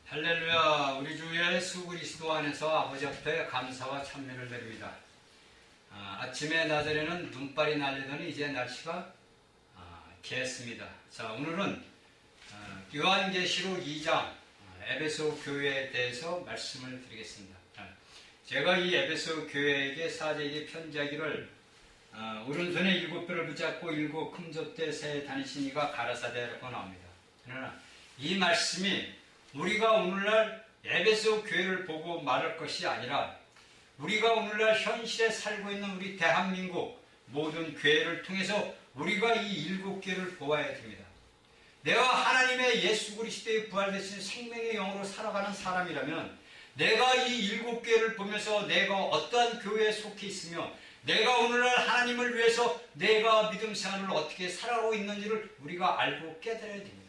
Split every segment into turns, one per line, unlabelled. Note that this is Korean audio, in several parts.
할렐루야. 우리 주 예수 그리스도 안에서 아버지 앞에 감사와 찬미를 드립니다. 아침에 나절에는 눈발이 날리더니 이제 날씨가 개했습니다. 자, 오늘은 요한계시록 2장 에베소 교회에 대해서 말씀을 드리겠습니다. 제가 이 에베소 교회에게 사제에게 편지하기를 오른손에 7뼈를 붙잡고 7 금조대 새 다니신 이가 가라사대라고 나옵니다. 그러나 이 말씀이 우리가 오늘날 에베소 교회를 보고 말할 것이 아니라 우리가 오늘날 현실에 살고 있는 우리 대한민국 모든 교회를 통해서 우리가 이 7교회를 보아야 됩니다. 내가 하나님의 예수 그리스도의 부활되신 생명의 영으로 살아가는 사람이라면 내가 이 7교회를 보면서 내가 어떠한 교회에 속해 있으며 내가 오늘날 하나님을 위해서 내가 믿음 생활을 어떻게 살아가고 있는지를 우리가 알고 깨달아야 됩니다.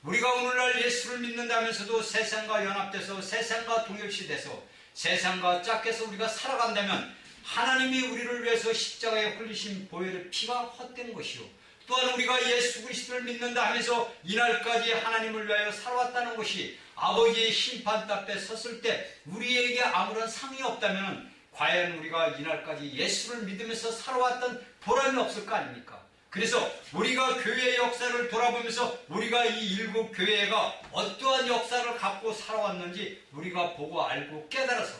우리가 오늘날 예수를 믿는다면서도 세상과 연합돼서 세상과 동일시돼서 세상과 짝해서 우리가 살아간다면 하나님이 우리를 위해서 십자가에 흘리신 보혈의 피가 헛된 것이요, 또한 우리가 예수 그리스도를 믿는다 하면서 이날까지 하나님을 위하여 살아왔다는 것이 아버지의 심판 앞에 섰을 때 우리에게 아무런 상이 없다면 과연 우리가 이날까지 예수를 믿으면서 살아왔던 보람이 없을 거 아닙니까? 그래서 우리가 교회의 역사를 돌아보면서 우리가 이 7교회가 어떠한 역사를 갖고 살아왔는지 우리가 보고 알고 깨달아서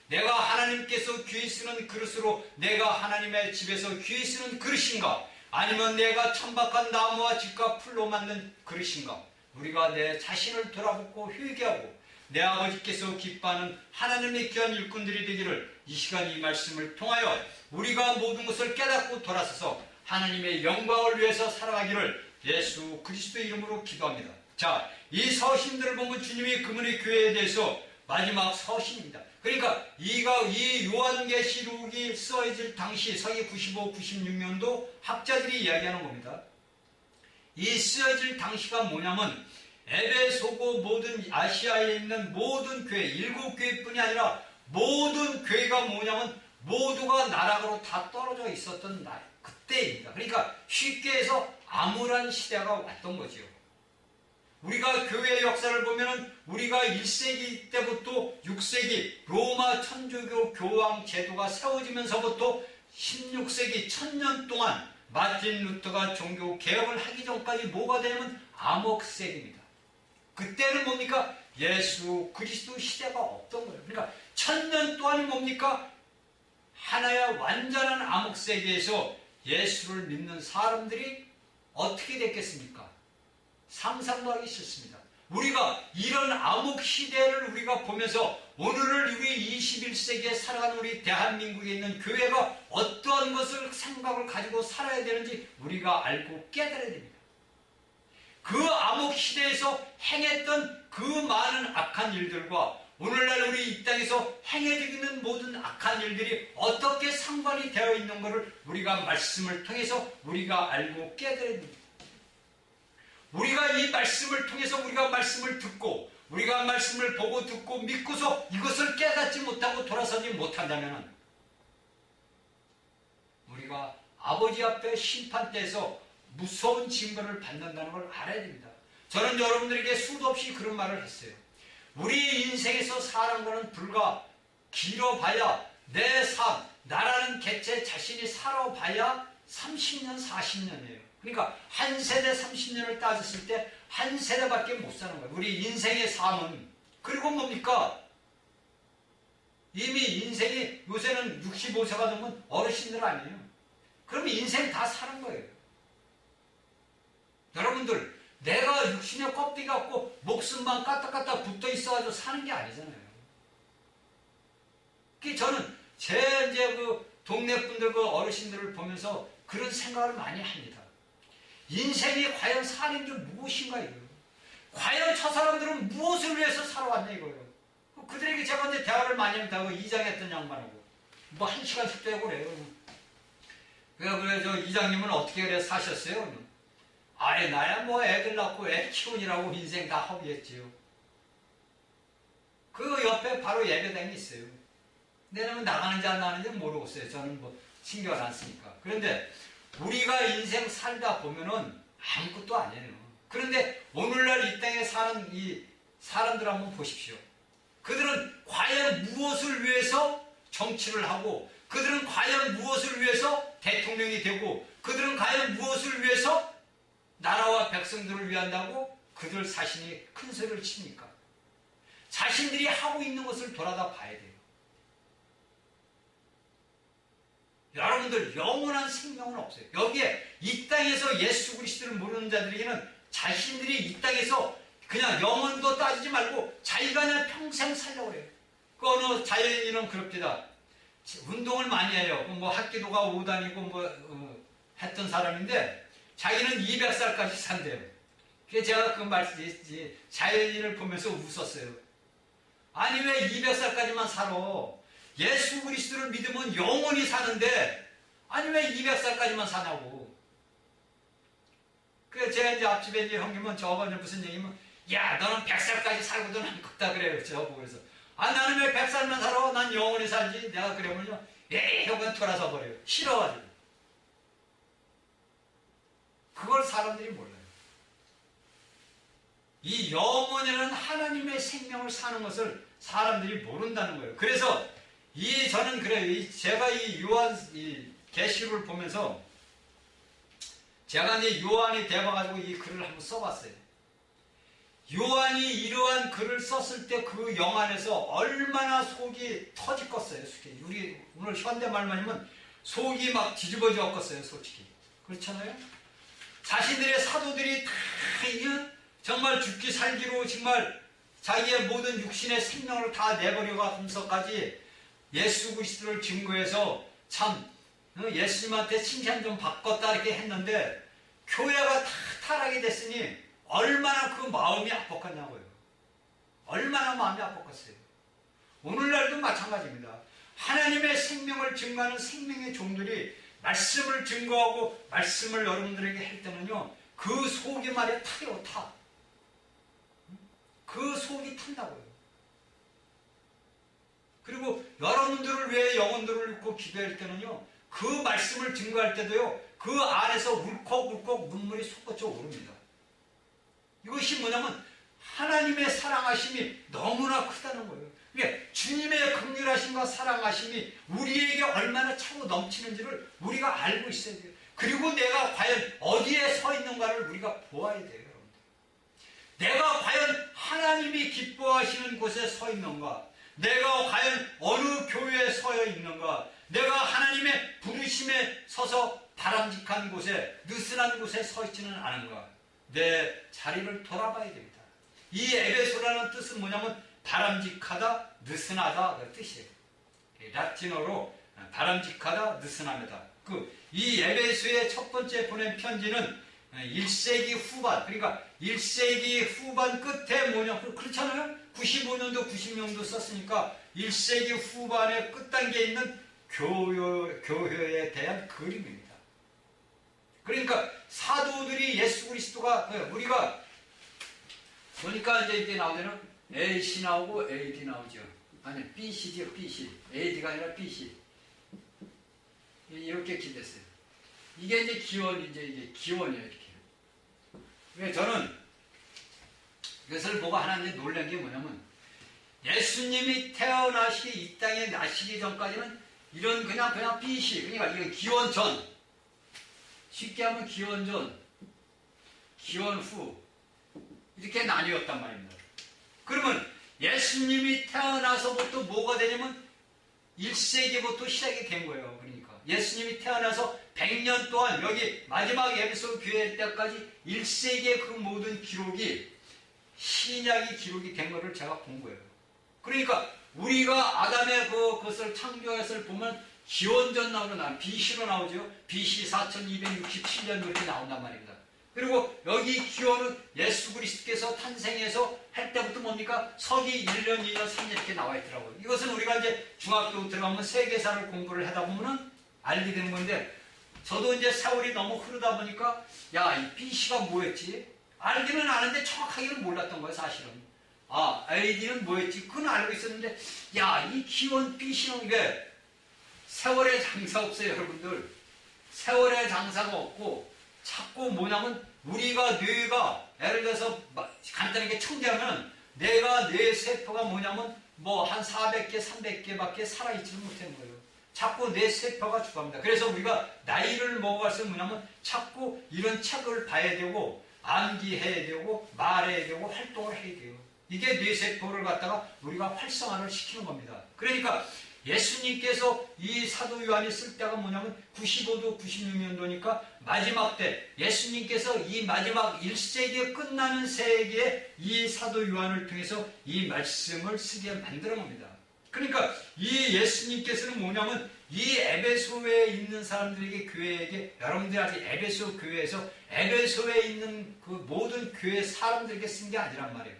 내가 하나님께서 귀히 쓰는 그릇으로 내가 하나님의 집에서 귀히 쓰는 그릇인가, 아니면 내가 천박한 나무와 집과 풀로 만든 그릇인가, 우리가 내 자신을 돌아보고 회개하고 내 아버지께서 기뻐하는 하나님의 귀한 일꾼들이 되기를 이 시간 이 말씀을 통하여 우리가 모든 것을 깨닫고 돌아서서 하나님의 영광을 위해서 살아가기를 예수 그리스도의 이름으로 기도합니다. 자, 이 서신들을 보면 주님이 그분의 교회에 대해서 마지막 서신입니다. 그러니까 이 요한계시록이 써질 당시 서기 95, 96년도 학자들이 이야기하는 겁니다. 이 쓰여질 당시가 뭐냐면 에베소고 모든 아시아에 있는 모든 교회, 7교회뿐이 아니라 모든 교회가 뭐냐면 모두가 나락으로 다 떨어져 있었던 그때입니다. 그러니까 쉽게 해서 암울한 시대가 왔던 거죠. 우리가 교회의 역사를 보면은 우리가 1세기 때부터 6세기 로마 천주교 교황 제도가 세워지면서부터 16세기 1000년 동안 마틴 루터가 종교 개혁을 하기 전까지 뭐가 되냐면 암흑세기입니다. 그때는 뭡니까? 예수 그리스도 시대가 없던 거예요. 그러니까 1000년 동안이 뭡니까? 하나의 완전한 암흑세계에서 예수를 믿는 사람들이 어떻게 됐겠습니까? 상상도 하기 싫습니다. 우리가 이런 암흑 시대를 우리가 보면서 오늘을 우리 21세기에 살아가는 우리 대한민국에 있는 교회가 어떠한 것을 생각을 가지고 살아야 되는지 우리가 알고 깨달아야 됩니다. 그 암흑 시대에서 행했던 그 많은 악한 일들과 오늘날 우리 이 땅에서 행해지고 있는 모든 악한 일들이 어떻게 상관이 되어 있는 것을 우리가 말씀을 통해서 우리가 알고 깨달아야 됩니다. 우리가 이 말씀을 통해서 우리가 말씀을 듣고 우리가 말씀을 보고 듣고 믿고서 이것을 깨닫지 못하고 돌아서지 못한다면 우리가 아버지 앞에 심판대에서 무서운 징벌을 받는다는 걸 알아야 됩니다. 저는 여러분들에게 수도 없이 그런 말을 했어요. 우리 인생에서 사는 것은 불과 길어봐야 내 삶, 나라는 개체 자신이 살아봐야 30년, 40년이에요. 그러니까 한 세대 30년을 따졌을 때 한 세대밖에 못 사는 거예요. 우리 인생의 삶은. 그리고 뭡니까? 이미 인생이 요새는 65세가 되면 어르신들 아니에요. 그러면 인생 다 사는 거예요. 여러분들, 내가 60년 껍데기 갖고 목숨만 까딱까딱 붙어 있어가지고 사는 게 아니잖아요. 저는 이제 동네 분들 어르신들을 보면서 그런 생각을 많이 합니다. 인생이 과연 사는 게 무엇인가 이거예요. 과연 저 사람들은 무엇을 위해서 살아왔냐 이거예요. 그들에게 제가 이제 대화를 많이 합니다. 이장했던 양반하고 뭐 1시간씩 되고 그래요. 그래 저 이장님은 어떻게 그래 사셨어요? 아예 나야 뭐 애들 낳고 애 키우느라고 인생 다 허비했지요. 그 옆에 바로 예배당이 있어요. 내가 나가는지 안 나가는지 모르겠어요. 저는 뭐 신경을 안 쓰니까. 그런데 우리가 인생 살다 보면은 아무것도 아니에요. 그런데 오늘날 이 땅에 사는 이 사람들 한번 보십시오. 그들은 과연 무엇을 위해서 정치를 하고, 그들은 과연 무엇을 위해서 대통령이 되고, 그들은 과연 무엇을 위해서 나라와 백성들을 위한다고 그들 자신이 큰 소리를 칩니까? 자신들이 하고 있는 것을 돌아다 봐야 돼요. 여러분들 영원한 생명은 없어요. 여기에 이 땅에서 예수 그리스도를 모르는 자들에게는 자신들이 이 땅에서 그냥 영혼도 따지지 말고 자기가 그냥 평생 살려고 해요. 그 어느 자연인은 그럽니다. 운동을 많이 해요. 뭐 학기도가 5단이고 했던 사람인데 자기는 200살까지 산대요. 그래서 제가 그 말씀 자연인을 보면서 웃었어요. 아니 왜 200살까지만 살아? 예수 그리스도를 믿으면 영원히 사는데 아니 왜 200살까지만 사냐고. 그래서 제가 이제 앞집에 이제 형님은 저번에 무슨 얘기면 야 너는 100살까지 살고도 남겠다 그래요. 저보고 그래서 아 나는 왜 100살만 살아? 난 영원히 살지. 내가 그러면요 에이 형은 돌아서 버려요. 싫어가지고. 그걸 사람들이 몰라요. 이 영원이라는 하나님의 생명을 사는 것을 사람들이 모른다는 거예요. 그래서 저는 그래요. 제가 이 요한 계시록을 보면서 제가 이제 요한이 되어가지고 이 글을 한번 써봤어요. 요한이 이러한 글을 썼을 때 그 영안에서 얼마나 속이 터지겠어요. 우리 오늘 현대말만이면 속이 막 뒤집어졌겠어요. 솔직히. 그렇잖아요? 자신들의 사도들이 다 정말 죽기 살기로 정말 자기의 모든 육신의 생명을 다 내버려가면서까지 예수 그리스도를 증거해서 참 예수님한테 칭찬 좀 받겠다 이렇게 했는데 교회가 다 타락이 됐으니 얼마나 그 마음이 아팠겠냐고요. 얼마나 마음이 아팠겠어요. 오늘날도 마찬가지입니다. 하나님의 생명을 증거하는 생명의 종들이 말씀을 증거하고 말씀을 여러분들에게 할 때는요 그 속이 말이야 타요. 타. 그 속이 탄다고요. 그리고 여러분들을 위해 영혼들을 놓고 기도할 때는요 그 말씀을 증거할 때도요 그 안에서 울컥울컥 눈물이 솟구쳐 오릅니다. 이것이 뭐냐면 하나님의 사랑하심이 너무나 크다는 거예요. 그러니까 주님의 긍휼하심과 사랑하심이 우리에게 얼마나 차고 넘치는지를 우리가 알고 있어야 돼요. 그리고 내가 과연 어디에 서 있는가를 우리가 보아야 돼요. 여러분들. 내가 과연 하나님이 기뻐하시는 곳에 서 있는가? 내가 과연 어느 교회에 서 있는가? 내가 하나님의 부르심에 서서 바람직한 곳에 느슨한 곳에 서 있지는 않은가? 내 자리를 돌아봐야 됩니다. 이 에베소라는 뜻은 뭐냐면 바람직하다, 느슨하다 그 뜻이에요. 라틴어로 바람직하다, 느슨합니다. 이 에베소의 첫 번째 보낸 편지는 1세기 후반, 그러니까 1세기 후반 끝에 뭐냐, 그렇잖아요? 95년도, 90년도 썼으니까 1세기 후반의 끝단계에 있는 교회에 대한 그림입니다. 그러니까 사도들이 예수 그리스도가, 우리가 보니까 이제 이게 나오면은 AC 나오고 AD 나오죠. 아니, BC죠, BC. AD가 아니라 BC. 이렇게 기댔어요. 이게 이제 이게 기원이에요, 이렇게. 그래서 저는 이것을 보고 하나 이제 놀란 게 뭐냐면, 예수님이 태어나시기, 이 땅에 나시기 전까지는 이런 그냥 BC, 그러니까 이건 기원 전. 쉽게 하면 기원 전, 기원 후. 이렇게 나뉘었단 말입니다. 그러면 예수님이 태어나서부터 뭐가 되냐면 1세기부터 시작이 된 거예요. 그러니까 예수님이 태어나서 100년 동안 여기 마지막 에베소 교회 때까지 1세기의 그 모든 기록이 신약이 기록이 된 것을 제가 본 거예요. 그러니까 우리가 아담의 그것을 창조했을 보면 기원전 나오는 BC로 나오죠. BC 4267년 이렇게 나온단 말입니다. 그리고 여기 기원은 예수 그리스도께서 탄생해서 할 때부터 뭡니까? 서기 1년, 2년, 3년 이렇게 나와 있더라고요. 이것은 우리가 이제 중학교 들어가면 세계사를 공부를 하다 보면은 알게 되는 건데, 저도 이제 세월이 너무 흐르다 보니까, 야, 이 BC가 뭐였지? 알기는 아는데 정확하게는 몰랐던 거예요, 사실은. 아, AD는 뭐였지? 그건 알고 있었는데, 야, 이 기원 BC는 이게 세월의 장사 없어요, 여러분들. 세월의 장사가 없고, 자꾸 뭐냐면 우리가 뇌가 예를 들어서 간단하게 청기하면 내가 뇌 세포가 뭐냐면 뭐 한 400개, 300개밖에 살아있지는 못하는 거예요. 자꾸 뇌 세포가 죽어갑니다. 그래서 우리가 나이를 먹어갈수록 뭐냐면 자꾸 이런 책을 봐야 되고 암기해야 되고 말해야 되고 활동을 해야 돼요. 이게 뇌 세포를 갖다가 우리가 활성화를 시키는 겁니다. 그러니까 예수님께서 이 사도 요한이 쓸 때가 뭐냐면 95도 96년도니까 마지막 때 예수님께서 이 마지막 1세기에 끝나는 세기에 이 사도 요한을 통해서 이 말씀을 쓰게 만들어 겁니다. 그러니까 이 예수님께서는 뭐냐면 이 에베소에 있는 사람들에게 교회에게 여러분들이 아직 에베소 교회에서 에베소에 있는 그 모든 교회 사람들에게 쓴 게 아니란 말이에요.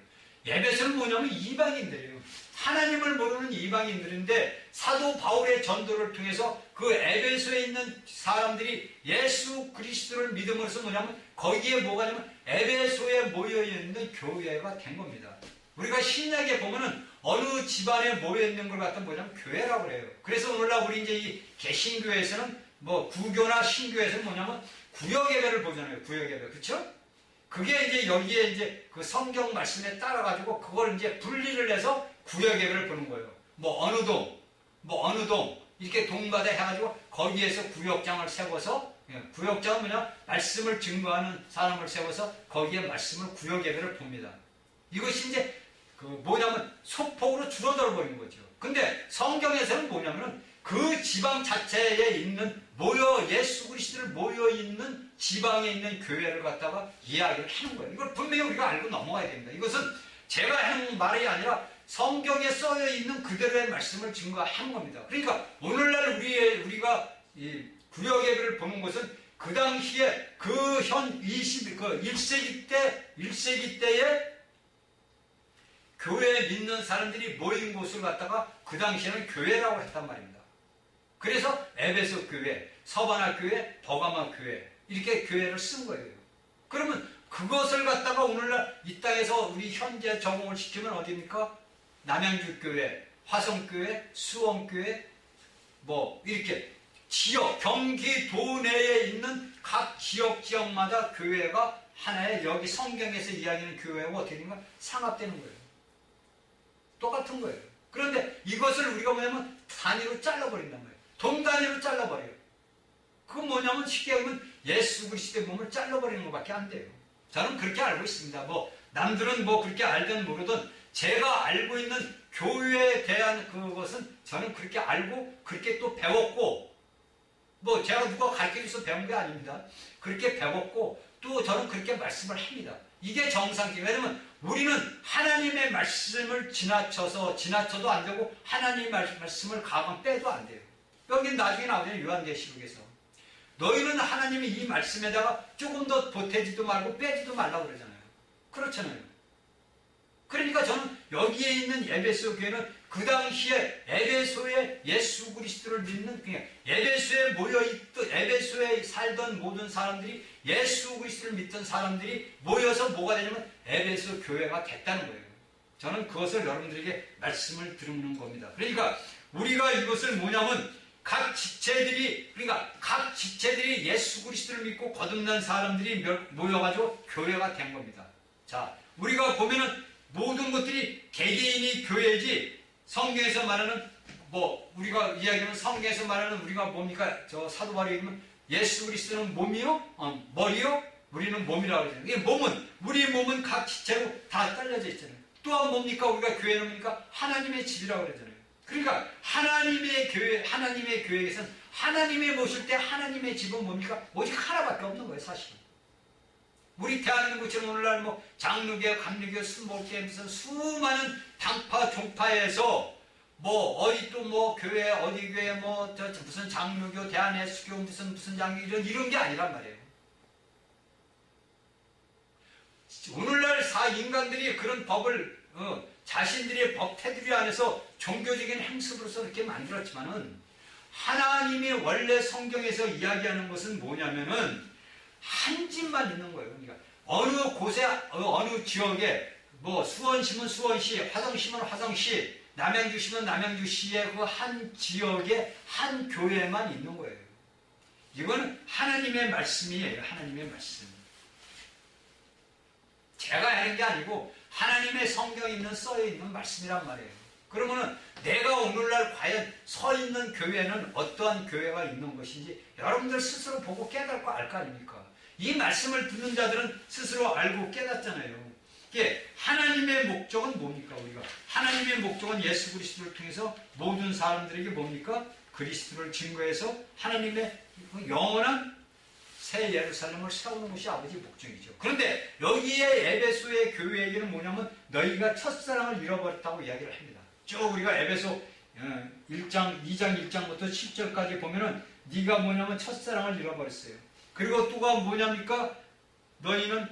에베소는 뭐냐면 이방인들이에요. 하나님을 모르는 이방인들인데 사도 바울의 전도를 통해서 그 에베소에 있는 사람들이 예수 그리스도를 믿음으로써 뭐냐면 거기에 뭐가 냐면 에베소에 모여있는 교회가 된 겁니다. 우리가 신약에 보면은 어느 집안에 모여있는 걸 갖다 뭐냐면 교회라고 그래요. 그래서 오늘날 우리 이제 이 개신교에서는 뭐 구교나 신교에서는 뭐냐면 구역예배를 보잖아요. 구역예배. 그렇죠? 그게 이제 여기에 이제 그 성경 말씀에 따라가지고 그걸 이제 분리를 해서 구역예배를 보는 거예요. 뭐 어느 동, 이렇게 동가대 해가지고 거기에서 구역장을 세워서, 구역장은 뭐냐? 말씀을 증거하는 사람을 세워서 거기에 말씀을 구역예배를 봅니다. 이것이 이제 그 뭐냐면 소폭으로 줄어들어 버린 거죠. 근데 성경에서는 뭐냐면은 그 지방 자체에 있는 예수 그리스도를 모여있는 지방에 있는 교회를 갖다가 이야기를 하는 거예요. 이걸 분명히 우리가 알고 넘어가야 됩니다. 이것은 제가 하는 말이 아니라 성경에 써여 있는 그대로의 말씀을 증거하는 겁니다. 그러니까 오늘날 우리가 이 구역예배를 보는 것은 그 당시에 그 1세기 때에 교회에 믿는 사람들이 모인 곳을 갖다가 그 당시에는 교회라고 했단 말입니다. 그래서 에베소 교회, 서바나 교회, 버가마 교회 이렇게 교회를 쓴 거예요. 그러면 그것을 갖다가 오늘날 이 땅에서 우리 현재 적용을 시키면 어디입니까? 남양주교회, 화성교회, 수원교회 뭐 이렇게 지역, 경기도 내에 있는 각 지역마다 교회가 하나의 여기 성경에서 이야기하는 교회하고 어떻게 되는가? 상합되는 거예요. 똑같은 거예요. 그런데 이것을 우리가 뭐냐면 단위로 잘라버린단 말이에요. 동 단위로 잘라버려요. 그건 뭐냐면 쉽게 하면 예수 그리스도의 몸을 잘라버리는 것밖에 안 돼요. 저는 그렇게 알고 있습니다. 뭐 남들은 뭐 그렇게 알든 모르든 제가 알고 있는 교회에 대한 그것은 저는 그렇게 알고 그렇게 또 배웠고 뭐 제가 누가 가르쳐줘서 배운 게 아닙니다. 그렇게 배웠고 또 저는 그렇게 말씀을 합니다. 이게 정상이에요. 왜냐면 우리는 하나님의 말씀을 지나쳐도 안 되고 하나님의 말씀을 가방 빼도 안 돼요. 여기 나중에 나오잖아요. 요한계시록에서 너희는 하나님이 이 말씀에다가 조금 더 보태지도 말고 빼지도 말라고 그러잖아요. 그렇잖아요. 그러니까 저는 여기에 있는 에베소 교회는 그 당시에 에베소에 예수 그리스도를 믿는 그냥 에베소에 모여있던 에베소에 살던 모든 사람들이 예수 그리스도를 믿던 사람들이 모여서 뭐가 되냐면 에베소 교회가 됐다는 거예요. 저는 그것을 여러분들에게 말씀을 드리는 겁니다. 그러니까 우리가 이것을 뭐냐면 각 지체들이 예수 그리스도를 믿고 거듭난 사람들이 모여가지고 교회가 된 겁니다. 자, 우리가 보면은 모든 것들이 개개인이 교회지 성경에서 말하는 뭐 우리가 이야기하는 성경에서 말하는 우리가 뭡니까? 저 사도 바울이 얘기하면 예수 그리스도는 몸이요? 머리요? 우리는 몸이라고 그러잖아요. 이게 우리 몸은 각 지체로 다 딸려져 있잖아요. 또한 뭡니까? 우리가 교회는 뭡니까? 하나님의 집이라고 그러잖아요. 그러니까 하나님의 교회에서는 하나님이 모실 때 하나님의 집은 뭡니까? 오직 하나밖에 없는 거예요, 사실은. 우리 대한민국처럼 오늘날 뭐 장로교, 감리교, 순복교 무슨 수많은 당파 종파에서 뭐 어디 또 뭐 교회 어디 교회 뭐 무슨 장로교, 대한예수교 무슨 장교 이런 게 아니란 말이에요. 오늘날 인간들이 그런 법을 자신들의 법 테두리 안에서 종교적인 행습으로서 이렇게 만들었지만은 하나님이 원래 성경에서 이야기하는 것은 뭐냐면은 한 집만 있는 거예요. 그러니까 어느 곳에 어느 지역에 뭐 수원시면 수원시, 화성시면 화성시, 남양주시면 남양주시의 그 한 지역에 한 교회만 있는 거예요. 이건 하나님의 말씀이에요. 하나님의 말씀. 제가 하는 게 아니고 하나님의 성경에 있는 써여 있는 말씀이란 말이에요. 그러면은 내가 오늘날 과연 서 있는 교회는 어떠한 교회가 있는 것인지 여러분들 스스로 보고 깨닫고 알 거 아닙니까? 이 말씀을 듣는 자들은 스스로 알고 깨닫잖아요. 이게 하나님의 목적은 뭡니까? 우리가 하나님의 목적은 예수 그리스도를 통해서 모든 사람들에게 뭡니까? 그리스도를 증거해서 하나님의 영원한 새 예루살렘을 세우는 것이 아버지 목적이죠. 그런데 여기에 에베소의 교회에게는 뭐냐면 너희가 첫사랑을 잃어버렸다고 이야기를 합니다. 쭉 우리가 에베소 2장 1장부터 10절까지 보면은 네가 뭐냐면 첫사랑을 잃어버렸어요. 그리고 또가 뭐냐니까 너희는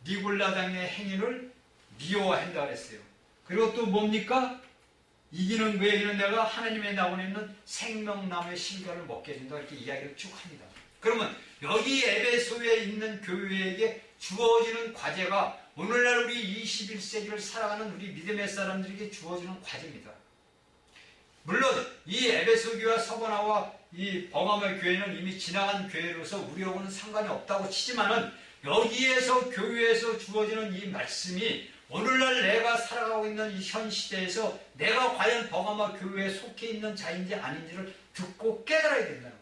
니골라당의 행위를 미워한다 그랬어요. 그리고 또 뭡니까? 이기는 그의 이는 내가 하나님의 나원에 있는 생명나무의 실과를 먹게 해준다 이렇게 이야기를 쭉 합니다. 그러면 여기 에베소에 있는 교회에게 주어지는 과제가 오늘날 우리 21세기를 살아가는 우리 믿음의 사람들에게 주어지는 과제입니다. 물론 이 에베소 교회와 서버나와 이 버가모 교회는 이미 지나간 교회로서 우리하고는 상관이 없다고 치지만은 여기에서 교회에서 주어지는 이 말씀이 오늘날 내가 살아가고 있는 이 현 시대에서 내가 과연 버가모 교회에 속해 있는 자인지 아닌지를 듣고 깨달아야 된다는 거예요.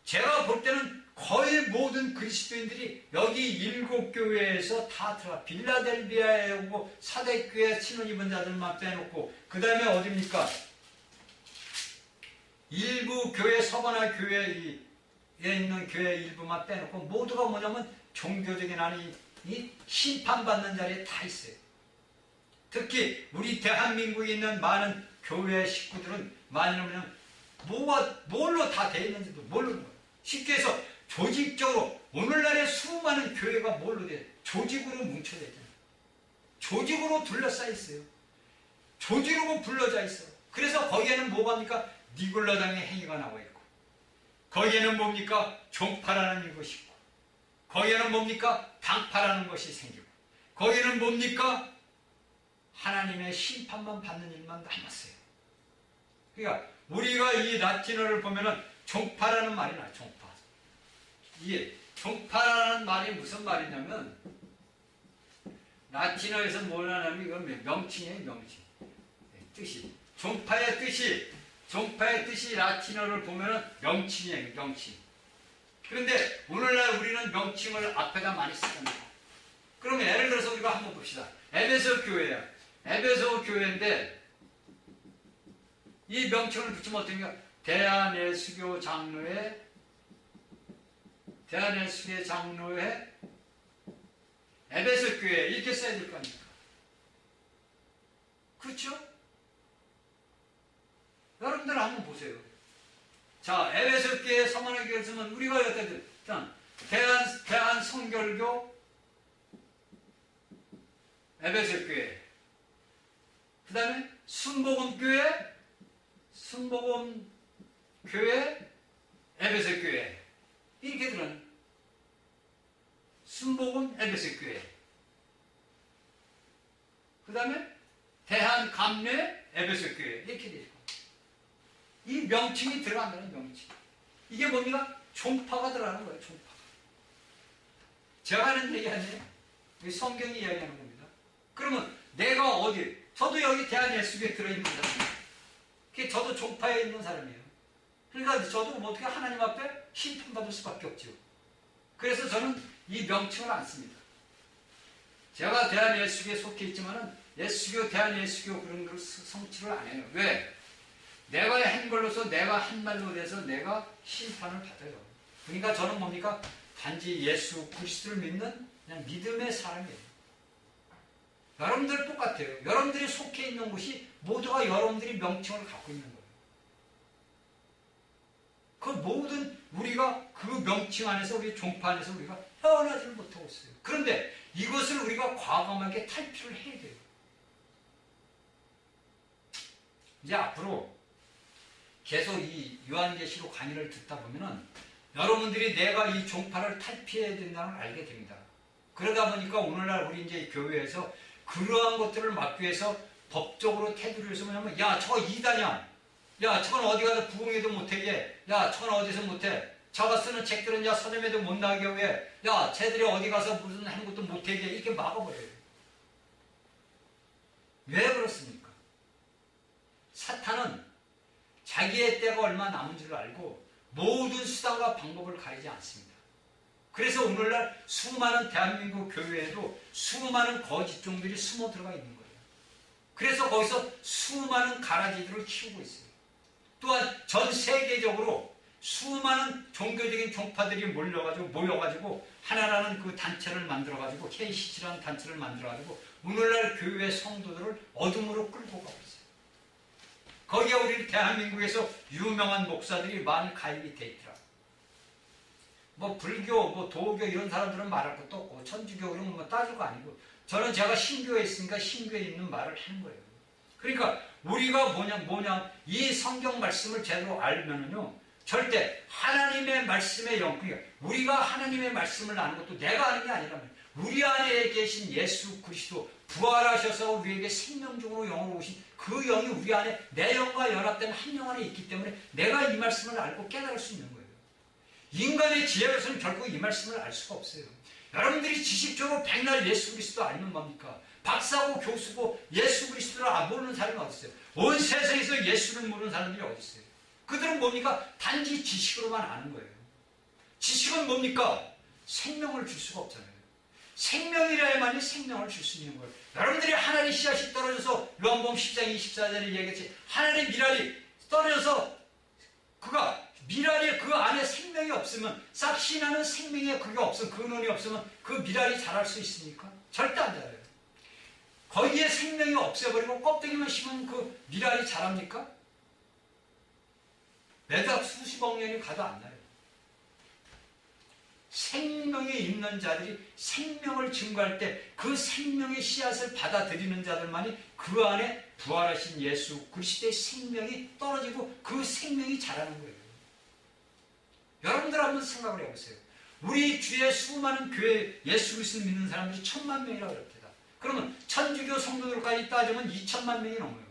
제가 볼 때는 거의 모든 그리스도인들이 여기 7교회에서 다 들어가 빌라델비아에 오고 사대교회 신을 입은 자들만 빼놓고 그 다음에 어딥니까? 일부 교회 서바나 교회에 있는 교회 일부만 빼놓고 모두가 뭐냐면 종교적인 안이 이 심판받는 자리에 다 있어요. 특히 우리 대한민국에 있는 많은 교회 식구들은 많이는 뭘로 다 돼 있는지도 모르는 거예요. 쉽게 해서 조직적으로 오늘날의 수많은 교회가 뭘로 돼? 조직으로 뭉쳐져 있잖아요. 조직으로 둘러싸여 있어요. 조직으로 불러져 있어요. 그래서 거기에는 뭐가 합니까? 니골라당의 행위가 나와 있고 거기에는 뭡니까? 종파라는 것이 있고 거기에는 뭡니까? 당파라는 것이 생기고 거기에는 뭡니까? 하나님의 심판만 받는 일만 남았어요. 그러니까 우리가 이 라틴어를 보면은 종파라는 말이 나요. 종파. 이게 종파라는 말이 무슨 말이냐면 라틴어에서 뭘 하냐면 이건 명칭이에요. 명칭. 뜻이. 종파의 뜻이 라틴어를 보면은 명칭이에요. 명칭. 그런데 오늘날 우리는 명칭을 앞에다 많이 쓰습니다. 그러면 예를 들어서 우리가 한번 봅시다. 에베소 교회야. 에베소 교회인데 이 명칭을 붙이면 어떻습니까? 대한예수교 장로회 에베소 교회 이렇게 써야 될 거 아닙니까? 그렇죠? 여러분들 한번 보세요. 자, 에베소 교회 서만의 교회를 쓰면 우리가 여태들 대한 성결교 에베소 교회 그 다음에 순복음 교회 에베소 교회 이렇게 들어요. 순복음 에베소 교회 그 다음에 대한감례 에베소 교회 이렇게 되죠. 이 명칭이 들어간다는 명칭. 이게 뭡니까? 종파가 들어가는 거예요. 종파. 제가 하는 얘기 아니에요. 성경이 이야기하는 겁니다. 그러면 내가 어디 저도 여기 대한예수교에 들어있는 사람이에요. 저도 종파에 있는 사람이에요. 그러니까 저도 어떻게 하나님 앞에 심판받을 수밖에 없죠. 그래서 저는 이 명칭을 안 씁니다. 제가 대한예수교에 속해 있지만은 예수교, 대한예수교 그런 걸 성취를 안 해요. 왜? 내가 한 걸로서 내가 한 말로 돼서 내가 심판을 받아요. 그러니까 저는 뭡니까? 단지 예수 그리스도를 믿는 그냥 믿음의 사람이에요. 여러분들 똑같아요. 여러분들이 속해 있는 곳이 모두가 여러분들이 명칭을 갖고 있는 거예요. 그 모든 우리가 그 명칭 안에서 우리 종파 안에서 우리가 헤어나지를 못하고 있어요. 그런데 이것을 우리가 과감하게 탈피를 해야 돼요. 이제 앞으로 계속 이 요한계시록 강의를 듣다 보면은 여러분들이 내가 이 종파를 탈피해야 된다는 걸 알게 됩니다. 그러다 보니까 오늘날 우리 이제 교회에서 그러한 것들을 막기 위해서 법적으로 테두리를 해서 뭐냐면 야 저거 이단이야. 야 저건 어디 가서 부흥회도 못하게. 야 저건 어디서 못해. 저가 쓰는 책들은 야 서점에도 못 나가게 해. 야 쟤들이 어디 가서 무슨 하는 것도 못하게 이렇게 막아버려요. 왜 그렇습니까? 사탄은 자기의 때가 얼마 남은 줄 알고 모든 수단과 방법을 가리지 않습니다. 그래서 오늘날 수많은 대한민국 교회에도 수많은 거짓 종들이 숨어 들어가 있는 거예요. 그래서 거기서 수많은 가라지들을 키우고 있어요. 또한 전 세계적으로 수많은 종교적인 종파들이 모여가지고 하나라는 그 단체를 만들어가지고 KCC라는 단체를 만들어가지고 오늘날 교회 성도들을 어둠으로 끌고 가고 있어요. 거기에 우리 대한민국에서 유명한 목사들이 많이 가입이 돼 있더라고요. 뭐 불교, 뭐 도교 이런 사람들은 말할 것도 없고 천주교 그런 건 뭐 따질 거 아니고 저는 제가 신교에 있으니까 신교에 있는 말을 하는 거예요. 그러니까 우리가 뭐냐 이 성경 말씀을 제대로 알면은요 절대 하나님의 말씀의 영광이야. 우리가 하나님의 말씀을 아는 것도 내가 아는 게 아니라면 우리 안에 계신 예수 그리스도 부활하셔서 우리에게 생명적으로 영으로 오신 그 영이 우리 안에 내 영과 연합된 한 영 안에 있기 때문에 내가 이 말씀을 알고 깨달을 수 있는 거예요. 인간의 지혜로서는 결국 이 말씀을 알 수가 없어요. 여러분들이 지식적으로 백날 예수 그리스도 알면 뭡니까? 박사고 교수고 예수 그리스도를 모르는 사람이 어디 있어요? 온 세상에서 예수를 모르는 사람들이 어디 있어요? 그들은 뭡니까? 단지 지식으로만 아는 거예요. 지식은 뭡니까? 생명을 줄 수가 없잖아요. 생명이라야만이 생명을 줄 수 있는 거예요. 여러분들이 하나님의 씨앗이 떨어져서 요한복음 10장 24절에 얘기했지 하나님의 미랄이 떨어져서 그가 미랄이 그 안에 생명이 없으면 싹시 나는 생명의 그게 없으면 근원이 없으면 그 미랄이 자랄 수 있습니까? 절대 안 자라요. 거기에 생명이 없애버리고 껍데기만 심으면 그 미랄이 자랍니까? 매달 수십억 년이 가도 안 나요. 생명이 있는 자들이 생명을 증거할 때 그 생명의 씨앗을 받아들이는 자들만이 그 안에 부활하신 예수 그리스도의 생명이 떨어지고 그 생명이 자라는 거예요. 여러분들 한번 생각을 해보세요. 우리 주의 수많은 교회 예수 그리스도 믿는 사람들이 1000만 명이라고 그럽니다. 그러면 천주교 성도들까지 따지면 2000만 명이 넘어요.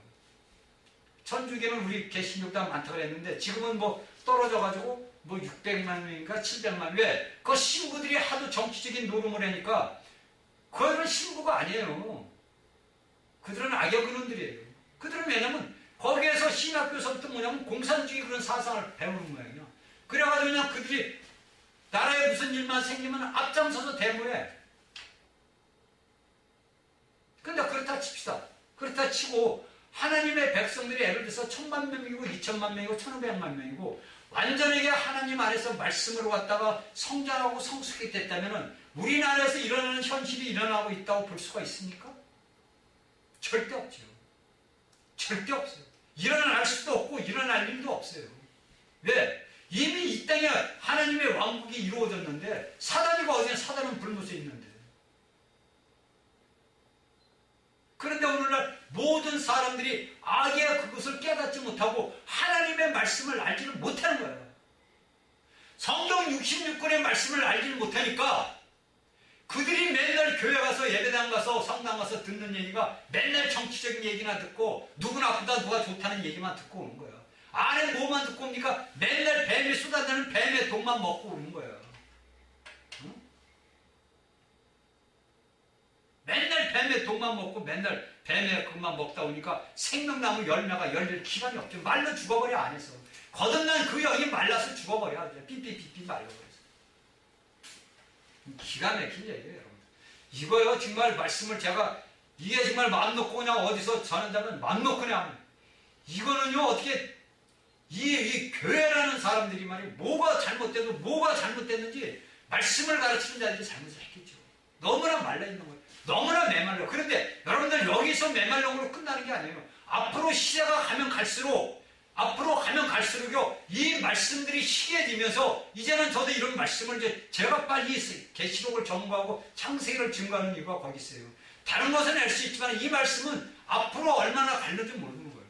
천주교는 우리 개신교보다 많다고 했는데 지금은 뭐 떨어져가지고 뭐 600만 명인가 700만 왜? 그 신부들이 하도 정치적인 노름을 하니까 그들은 신부가 아니에요. 그들은 악의 근원들이에요. 그들은 왜냐면 거기에서 신학교서부터 뭐냐면 공산주의 그런 사상을 배우는 모양이야. 그래가지고 그냥 그들이 나라에 무슨 일만 생기면 앞장서서 데모해. 근데 그렇다 칩시다. 그렇다 치고 하나님의 백성들이 예를 들어서 1000만 명이고 2000만 명이고 1500만 명이고 완전하게 하나님 안에서 말씀으로 왔다가 성장하고 성숙이 됐다면 우리나라에서 일어나는 현실이 일어나고 있다고 볼 수가 있습니까? 절대 없죠. 절대 없어요. 일어날 수도 없고 일어날 일도 없어요. 왜? 이미 이 땅에 하나님의 왕국이 이루어졌는데 사단이가 어디냐? 사단은 불못에 있는데. 그런데 오늘날 모든 사람들이 악의 그것을 깨닫지 못하고 하나님의 말씀을 알지를 못하는 거예요. 성경 66권의 말씀을 알지를 못하니까 그들이 맨날 교회 가서 예배당 가서 성당 가서 듣는 얘기가 맨날 정치적인 얘기나 듣고 누구 나쁘다 누가 좋다는 얘기만 듣고 오는 거예요. 안에 뭐만 듣고 옵니까? 맨날 뱀이 쏟아내는 뱀의 독만 먹고 오는 거예요. 응? 맨날 뱀의 독만 먹고 맨날 뱀의 그것만 먹다 보니까 생명나무 열매가 열릴 기간이 없죠. 말로 죽어버려 안에서. 거듭난 그 영이 말라서 죽어버려. 삐삐삐삐 말려버려서. 기가 막힌 얘기예요 여러분. 이거요 정말 말씀을 제가 이게 정말 마음 놓고 그냥 어디서 전한다면 마음 놓고 그냥 이거는요 어떻게 이 교회라는 사람들이 말이 뭐가 잘못돼도 뭐가 잘못됐는지 말씀을 가르치는 자들이 잘못을 했겠죠. 너무나 말라있는 거예요. 너무나 메말라. 그런데 여러분들 여기서 메말름으로 끝나는 게 아니에요. 앞으로 시대가 가면 갈수록요 이 말씀들이 희해지면서 이제는 저도 이런 말씀을 이제 제가 빨리 계시록을 전공하고 창세기를 증거하는 이유가 거기 있어요. 다른 것은 알 수 있지만 이 말씀은 앞으로 얼마나 갈는지 모르는 거예요.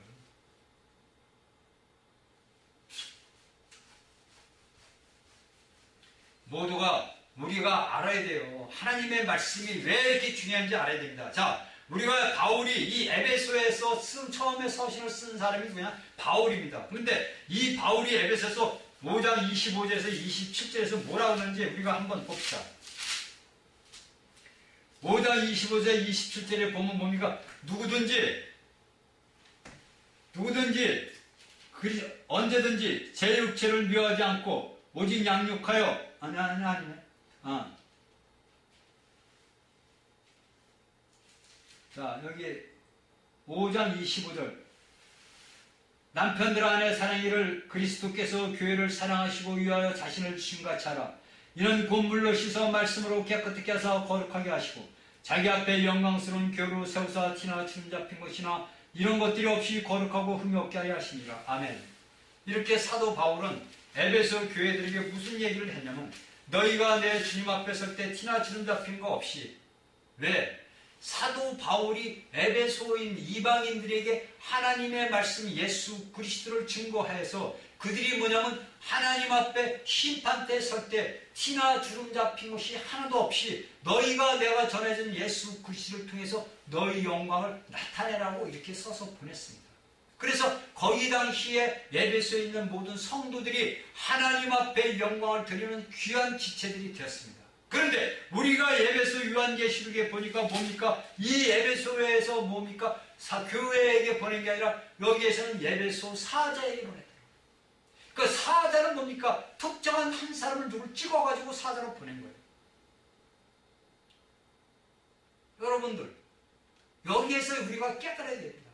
모두가 우리가 알아야 돼요. 하나님의 말씀이 왜 이렇게 중요한지 알아야 됩니다. 자, 우리가 바울이 이 에베소에서 처음에 서신을 쓴 사람이 누구냐? 바울입니다. 그런데 이 바울이 에베소에서 5장 25절에서 27절에서 뭐라고 하는지 우리가 한번 봅시다. 5장 25절 27절에 보면 뭡니까? 누구든지 언제든지 제 육체를 미워하지 않고 오직 양육하여 아니네. 자, 여기 5장 25절 남편들 안에 사랑이를 그리스도께서 교회를 사랑하시고 위하여 자신을 주신 같이 하라. 이는 곧 물로 씻어 말씀으로 깨끗하게 하사 거룩하게 하시고 자기 앞에 영광스러운 교회로 세우사 티나 주름 잡힌 것이나 이런 것들이 없이 거룩하고 흠이 없게 하려 하시니라. 아멘. 이렇게 사도 바울은 에베소 교회들에게 무슨 얘기를 했냐면 너희가 내 주님 앞에 설 때 티나 주름 잡힌 거 없이 왜? 사도 바울이 에베소인 이방인들에게 하나님의 말씀 예수 그리스도를 증거해서 그들이 뭐냐면 하나님 앞에 심판 때 설 때 티나 주름 잡힌 것이 하나도 없이 너희가 내가 전해준 예수 그리스도를 통해서 너희 영광을 나타내라고 이렇게 써서 보냈습니다. 그래서 거기 당시에 에베소에 있는 모든 성도들이 하나님 앞에 영광을 드리는 귀한 지체들이 되었습니다. 그런데 우리가 에베소 요한계시록에 보니까 뭡니까? 이 에베소에서 뭡니까? 교회에게 보낸 게 아니라 여기에서는 에베소 사자에게 보냈다. 그 사자는 뭡니까? 특정한 한 사람을 누굴 찍어가지고 사자로 보낸 거예요. 여러분들, 여기에서 우리가 깨달아야 됩니다.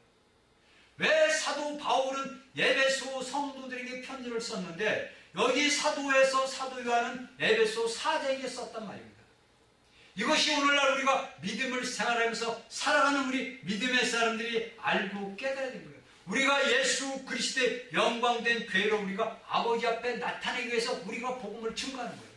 왜 사도 바울은 에베소 성도들에게 편지를 썼는데 여기 사도에서 사도 요한은 에베소 사자에게 썼단 말입니다. 이것이 오늘날 우리가 믿음을 생활하면서 살아가는 우리 믿음의 사람들이 알고 깨달아야 됩니다. 우리가 예수 그리스도의 영광된 교회로 우리가 아버지 앞에 나타내기 위해서 우리가 복음을 증거하는 거예요.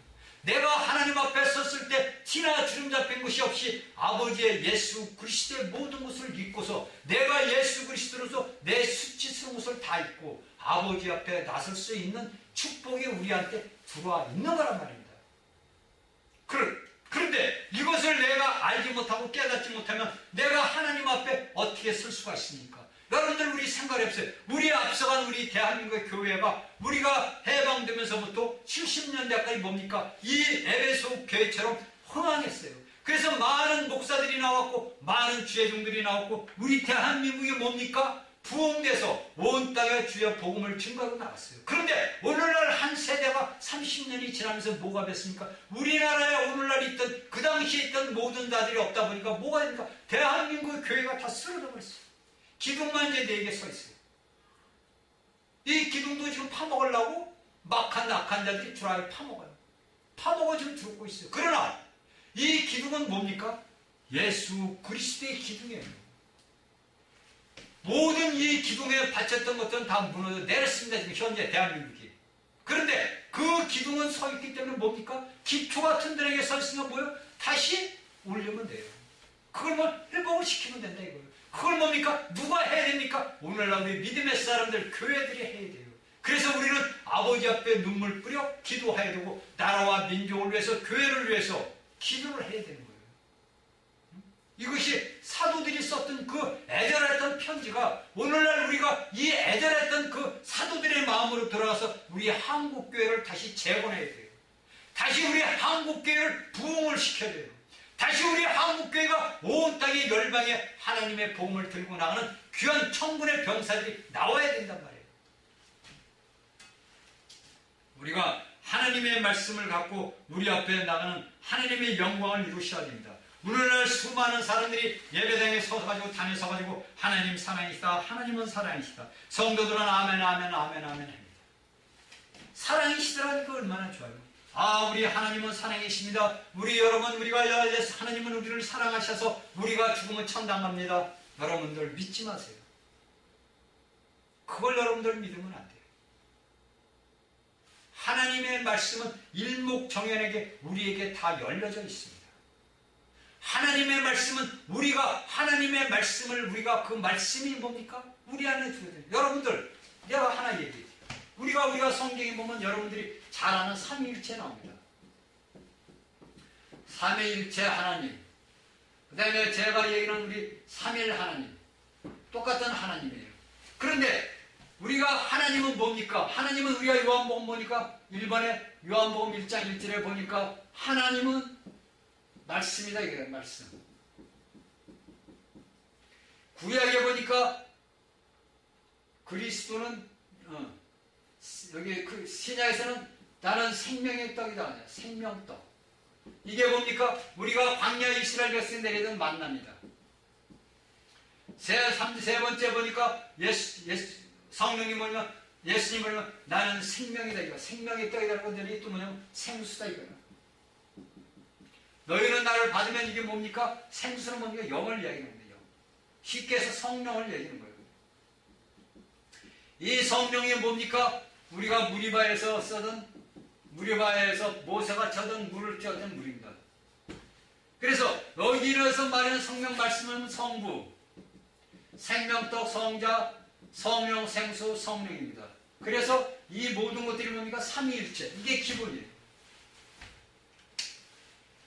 내가 하나님 앞에 섰을 때 티나 주름 잡힌 것이 없이 아버지의 예수 그리스도의 모든 것을 믿고서 내가 예수 그리스도로서 내 수치스러운 것을 다 잊고 아버지 앞에 나설 수 있는 축복이 우리한테 들어와 있는 거란 말입니다. 그런데 이것을 내가 알지 못하고 깨닫지 못하면 내가 하나님 앞에 어떻게 설 수가 있습니까? 여러분들 우리 생각해보세요. 우리 앞서간 우리 대한민국의 교회가 우리가 해방되면서부터 70년대까지 뭡니까? 이 에베소 교회처럼 흥황했어요. 그래서 많은 목사들이 나왔고 많은 주회종들이 나왔고 우리 대한민국이 뭡니까? 부흥돼서 온 땅에 주의 복음을 증거하고 나갔어요. 그런데 오늘날 한 세대가 30년이 지나면서 뭐가 됐습니까? 우리나라에 오늘날 있던 그 당시에 있던 모든 자들이 없다 보니까 뭐가 됩니까? 대한민국의 교회가 다 쓰러져 버렸어요. 기둥만 이제 4개 서 있어요. 이 기둥도 지금 파먹으려고 막한 악한 자들이 드라이 파먹어요. 파먹어 지금 들고 있어요. 그러나 이 기둥은 뭡니까? 예수 그리스도의 기둥이에요. 모든 이 기둥에 받쳤던 것들은 다 무너져 내렸습니다. 지금 현재 대한민국이. 그런데 그 기둥은 서 있기 때문에 뭡니까? 기초 같은 데에게 서 있으면 뭐예요? 다시 올리면 돼요. 그걸 뭐 회복을 시키면 된다 이거예요. 그걸 뭡니까? 누가 해야 됩니까? 오늘날 우리 믿음의 사람들, 교회들이 해야 돼요. 그래서 우리는 아버지 앞에 눈물 뿌려 기도해야 되고 나라와 민족을 위해서 교회를 위해서 기도를 해야 되는 거예요. 이것이 사도들이 썼던 그 애절했던 편지가 오늘날 우리가 이 애절했던 그 사도들의 마음으로 들어가서 우리 한국교회를 다시 재건해야 돼요. 다시 우리 한국교회를 부흥을 시켜야 돼요. 다시 우리 한국교회가 온 땅의 열방에 하나님의 복음을 들고 나가는 귀한 천군의 병사들이 나와야 된단 말이에요. 우리가 하나님의 말씀을 갖고 우리 앞에 나가는 하나님의 영광을 이루셔야 됩니다. 오늘날 수많은 사람들이 예배당에 서가지고 단에 서가지고 하나님 사랑이시다, 하나님은 사랑이시다. 성도들은 아멘 아멘 아멘 아멘 합니다. 사랑이시더라니까 얼마나 좋아요. 우리 하나님은 사랑이십니다. 우리 여러분, 우리가 하나님은 우리를 사랑하셔서 우리가 죽으면 천당 갑니다. 여러분들 믿지 마세요. 그걸 여러분들 믿으면 안 돼요. 하나님의 말씀은 일목정연하게 우리에게 다 열려져 있습니다. 하나님의 말씀은 우리가 하나님의 말씀을 우리가 그 말씀이 뭡니까? 우리 안에 들어야 돼요. 여러분들, 내가 하나 얘기해요. 우리가 성경에 보면 여러분들이 잘 아는 삼위일체 나옵니다. 삼위일체 하나님. 그 다음에 제가 얘기하는 우리 삼일 하나님. 똑같은 하나님이에요. 그런데 우리가 하나님은 뭡니까? 하나님은 우리가 요한복음 보니까 1번에 요한복음 1장 1절에 보니까 하나님은 말씀이다 이거예요. 말씀. 구약에 보니까 그리스도는 여기 그 신약에서는 나는 생명의 떡이다. 생명떡. 이게 뭡니까? 우리가 광야 이스라엘 백성 내리던 만납니다. 세 번째 보니까 성령님 보면 예수님 보면 나는 생명이다 이거. 생명의 떡이라는 건데 또 뭐냐면 생수다 이거야. 너희는 나를 받으면 이게 뭡니까? 생수는 뭡니까? 영을 이야기하는 거예요. 쉽게 해서 성령을 얘기하는 거예요. 이 성령이 뭡니까? 우리가 무리바에서 모세가 쳐던 물을 쪄던 물입니다. 그래서 여기에서 말하는 성령 말씀은 성부, 생명떡, 성자, 성령, 생수, 성령입니다. 그래서 이 모든 것들이 뭡니까? 삼위일체. 이게 기본이에요.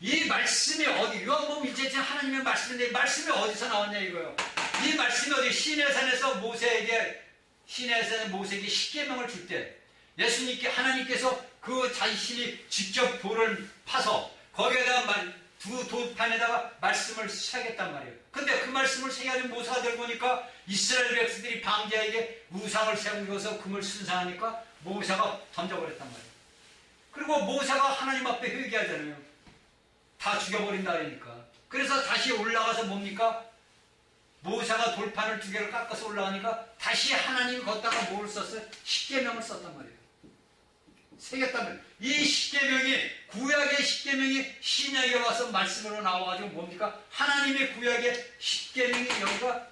이 말씀이 어디, 요한복음 1장 하나님의 말씀인데 말씀이 어디서 나왔냐 이거예요. 이 말씀이 어디 시내산에서 모세에게 십계명을 줄 때 예수님께 하나님께서 그 자신이 직접 돌을 파서 거기에다가 두 돌판에다가 말씀을 새겼단 말이에요. 근데 그 말씀을 새겨진 모세가 들고 보니까 이스라엘 백성들이 방자에게 우상을 세우고서 금을 순상하니까 모세가 던져버렸단 말이에요. 그리고 모세가 하나님 앞에 회개하잖아요. 다 죽여버린다 그러니까. 그래서 다시 올라가서 뭡니까? 모세가 돌판을 2개를 깎아서 올라가니까 다시 하나님이 걷다가 뭘 썼어요? 십계명을 썼단 말이에요. 새겼단 말이에요. 이 십계명이 구약의 십계명이 신약에 와서 말씀으로 나와가지고 뭡니까? 하나님의 구약의 십계명이 여기가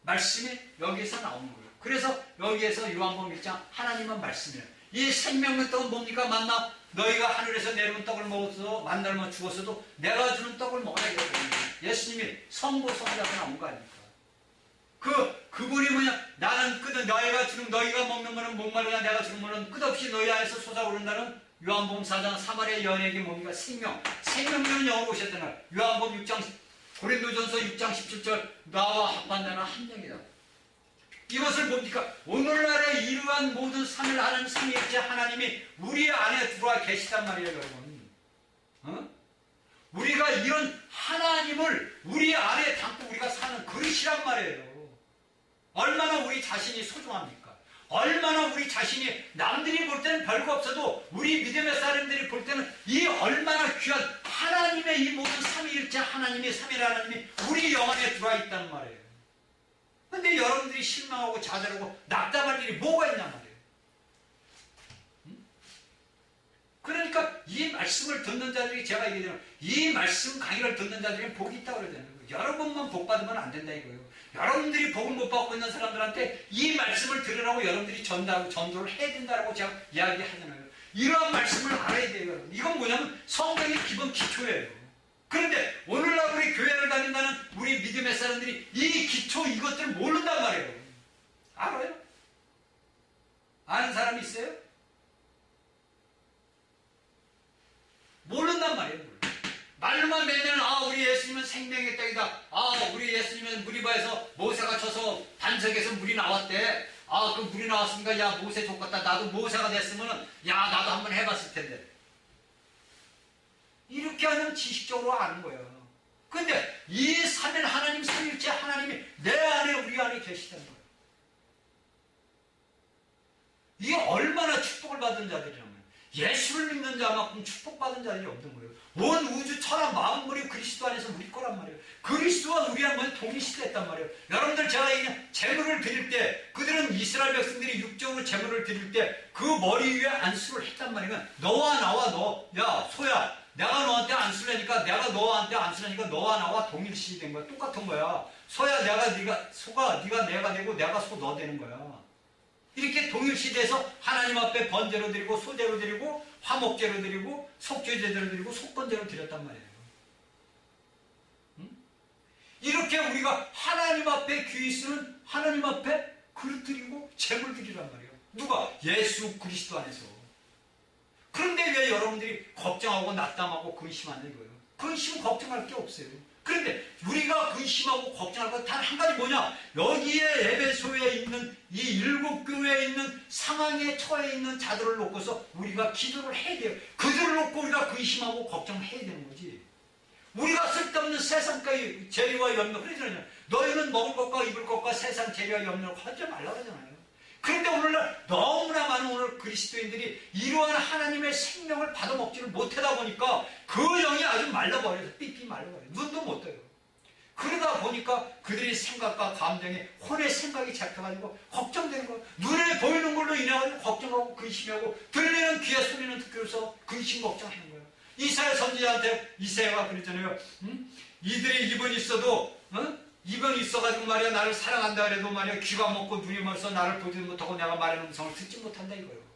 말씀이 여기에서 나오는 거예요. 그래서 여기에서 요한복음 1장 하나님은 말씀이에요. 이 생명의 떡은 뭡니까? 만나 너희가 하늘에서 내려온 떡을 먹어서 만나면 죽었어도 내가 주는 떡을 먹어야 되거든요. 예수님이 성부 성자가 나온 거 아닙니까? 그분이 뭐냐? 나는 너희가 먹는 거는 목마르다 내가 주는 거는 끝없이 너희 안에서 솟아오른다는 요한복음 4장 사마리아 여인에게 뭡니까? 생명이라는 영어로 오셨잖아요. 요한복음 6장 고린도전서 6장 17절 나와 합한다는 한 명이다. 이것을 뭡니까? 오늘날에 이러한 모든 삼위를 하는 삼위일체 하나님이 우리 안에 들어와 계시단 말이에요, 여러분. 우리가 이런 하나님을 우리 안에 담고 우리가 사는 그릇이란 말이에요. 얼마나 우리 자신이 소중합니까? 얼마나 우리 자신이 남들이 볼 때는 별거 없어도 우리 믿음의 사람들이 볼 때는 이 얼마나 귀한 하나님의 이 모든 삼위일체 하나님이 삼위일 하나님이 우리 영 안에 들어와 있다는 말이에요. 근데 여러분들이 실망하고 좌절하고 낙담할 일이 뭐가 있냔 말이에요. 그러니까 이 말씀을 듣는 자들이 제가 얘기하면 이 말씀 강의를 듣는 자들이 복이 있다고 그러잖아요. 여러분만 복 받으면 안 된다 이거예요. 여러분들이 복을 못 받고 있는 사람들한테 이 말씀을 들으라고 여러분들이 전도를 해야 된다고 제가 이야기하잖아요. 이러한 말씀을 알아야 돼요. 여러분. 이건 뭐냐면 성경의 기본 기초예요. 그런데 오늘날 우리 교회를 다닌다는 우리 믿음의 사람들이 이 기초 이것들을 모른단 말이에요. 알아요? 아는 사람이 있어요? 모른단 말이에요. 말로만 맨날 우리 예수님은 생명의 떡이다. 우리 예수님은 무리바에서 모세가 쳐서 반석에서 물이 나왔대. 그 물이 나왔으니까 야 모세 족같다. 나도 모세가 됐으면은 야 나도 한번 해봤을 텐데. 이렇게 하면 지식적으로 아는 거예요. 근데 이 삼일 하나님 삼일째 하나님이 내 안에 우리 안에 계시다는 거예요. 이게 얼마나 축복을 받은 자들이냐면 예수를 믿는 자만큼 축복받은 자들이 없는 거예요. 온 우주 천하 만물이 그리스도 안에서 우리 거란 말이에요. 그리스도와 우리 한번 동일시됐단 말이에요. 여러분들 제가 얘기한 제물을 드릴 때 그들은 이스라엘 백성들이 육적으로 제물을 드릴 때 그 머리 위에 안수를 했단 말이에요. 너와 나와 야 소야 내가 너한테 안수라니까 내가 너한테 안수라니까 너와 나와 동일시 된 거야. 똑같은 거야. 소야 소가 네가 내가 되고 내가 소 너 되는 거야. 이렇게 동일시돼서 하나님 앞에 번제로 드리고 소제로 드리고 화목제로 드리고 속죄제로 드리고 속건제로 드렸단 말이에요. 이렇게 우리가 하나님 앞에 귀 쓰는 하나님 앞에 그릇 드리고 제물 드리란 말이에요. 누가? 예수 그리스도 안에서. 그런데 왜 여러분들이 걱정하고 낙담하고 근심하냐 이거예요. 근심 걱정할 게 없어요. 그런데 우리가 근심하고 걱정할 것 단 한 가지 뭐냐? 여기에 에베소에 있는 이 7교회에 있는 상황에 처해 있는 자들을 놓고서 우리가 기도를 해야 돼요. 그들을 놓고 우리가 근심하고 걱정을 해야 되는 거지. 우리가 쓸데없는 세상과의 재리와 염려 그러잖아요. 너희는 먹을 것과 입을 것과 세상 재리와 염려를 하지 말라 그러잖아요. 그런데 오늘날 너무나 많은 오늘 그리스도인들이 이러한 하나님의 생명을 받아먹지를 못하다 보니까 그 영이 아주 말라버려서 삐삐 말라버려요. 눈도 못 떠요. 그러다 보니까 그들이 생각과 감정에 혼의 생각이 잡혀가지고 걱정되는 거예요. 눈에 보이는 걸로 인해서 걱정하고 근심하고 들리는 귀의 소리는 듣고서 근심 걱정하는 거예요. 이사야 선지자한테 이사야가 그랬잖아요. 이들이 입은 있어도 입은 있어가지고 말이야 나를 사랑한다 그래도 말이야 귀가 먹고 눈이 멀어서 나를 보지 못하고 내가 말하는 음성을 듣지 못한다 이거예요.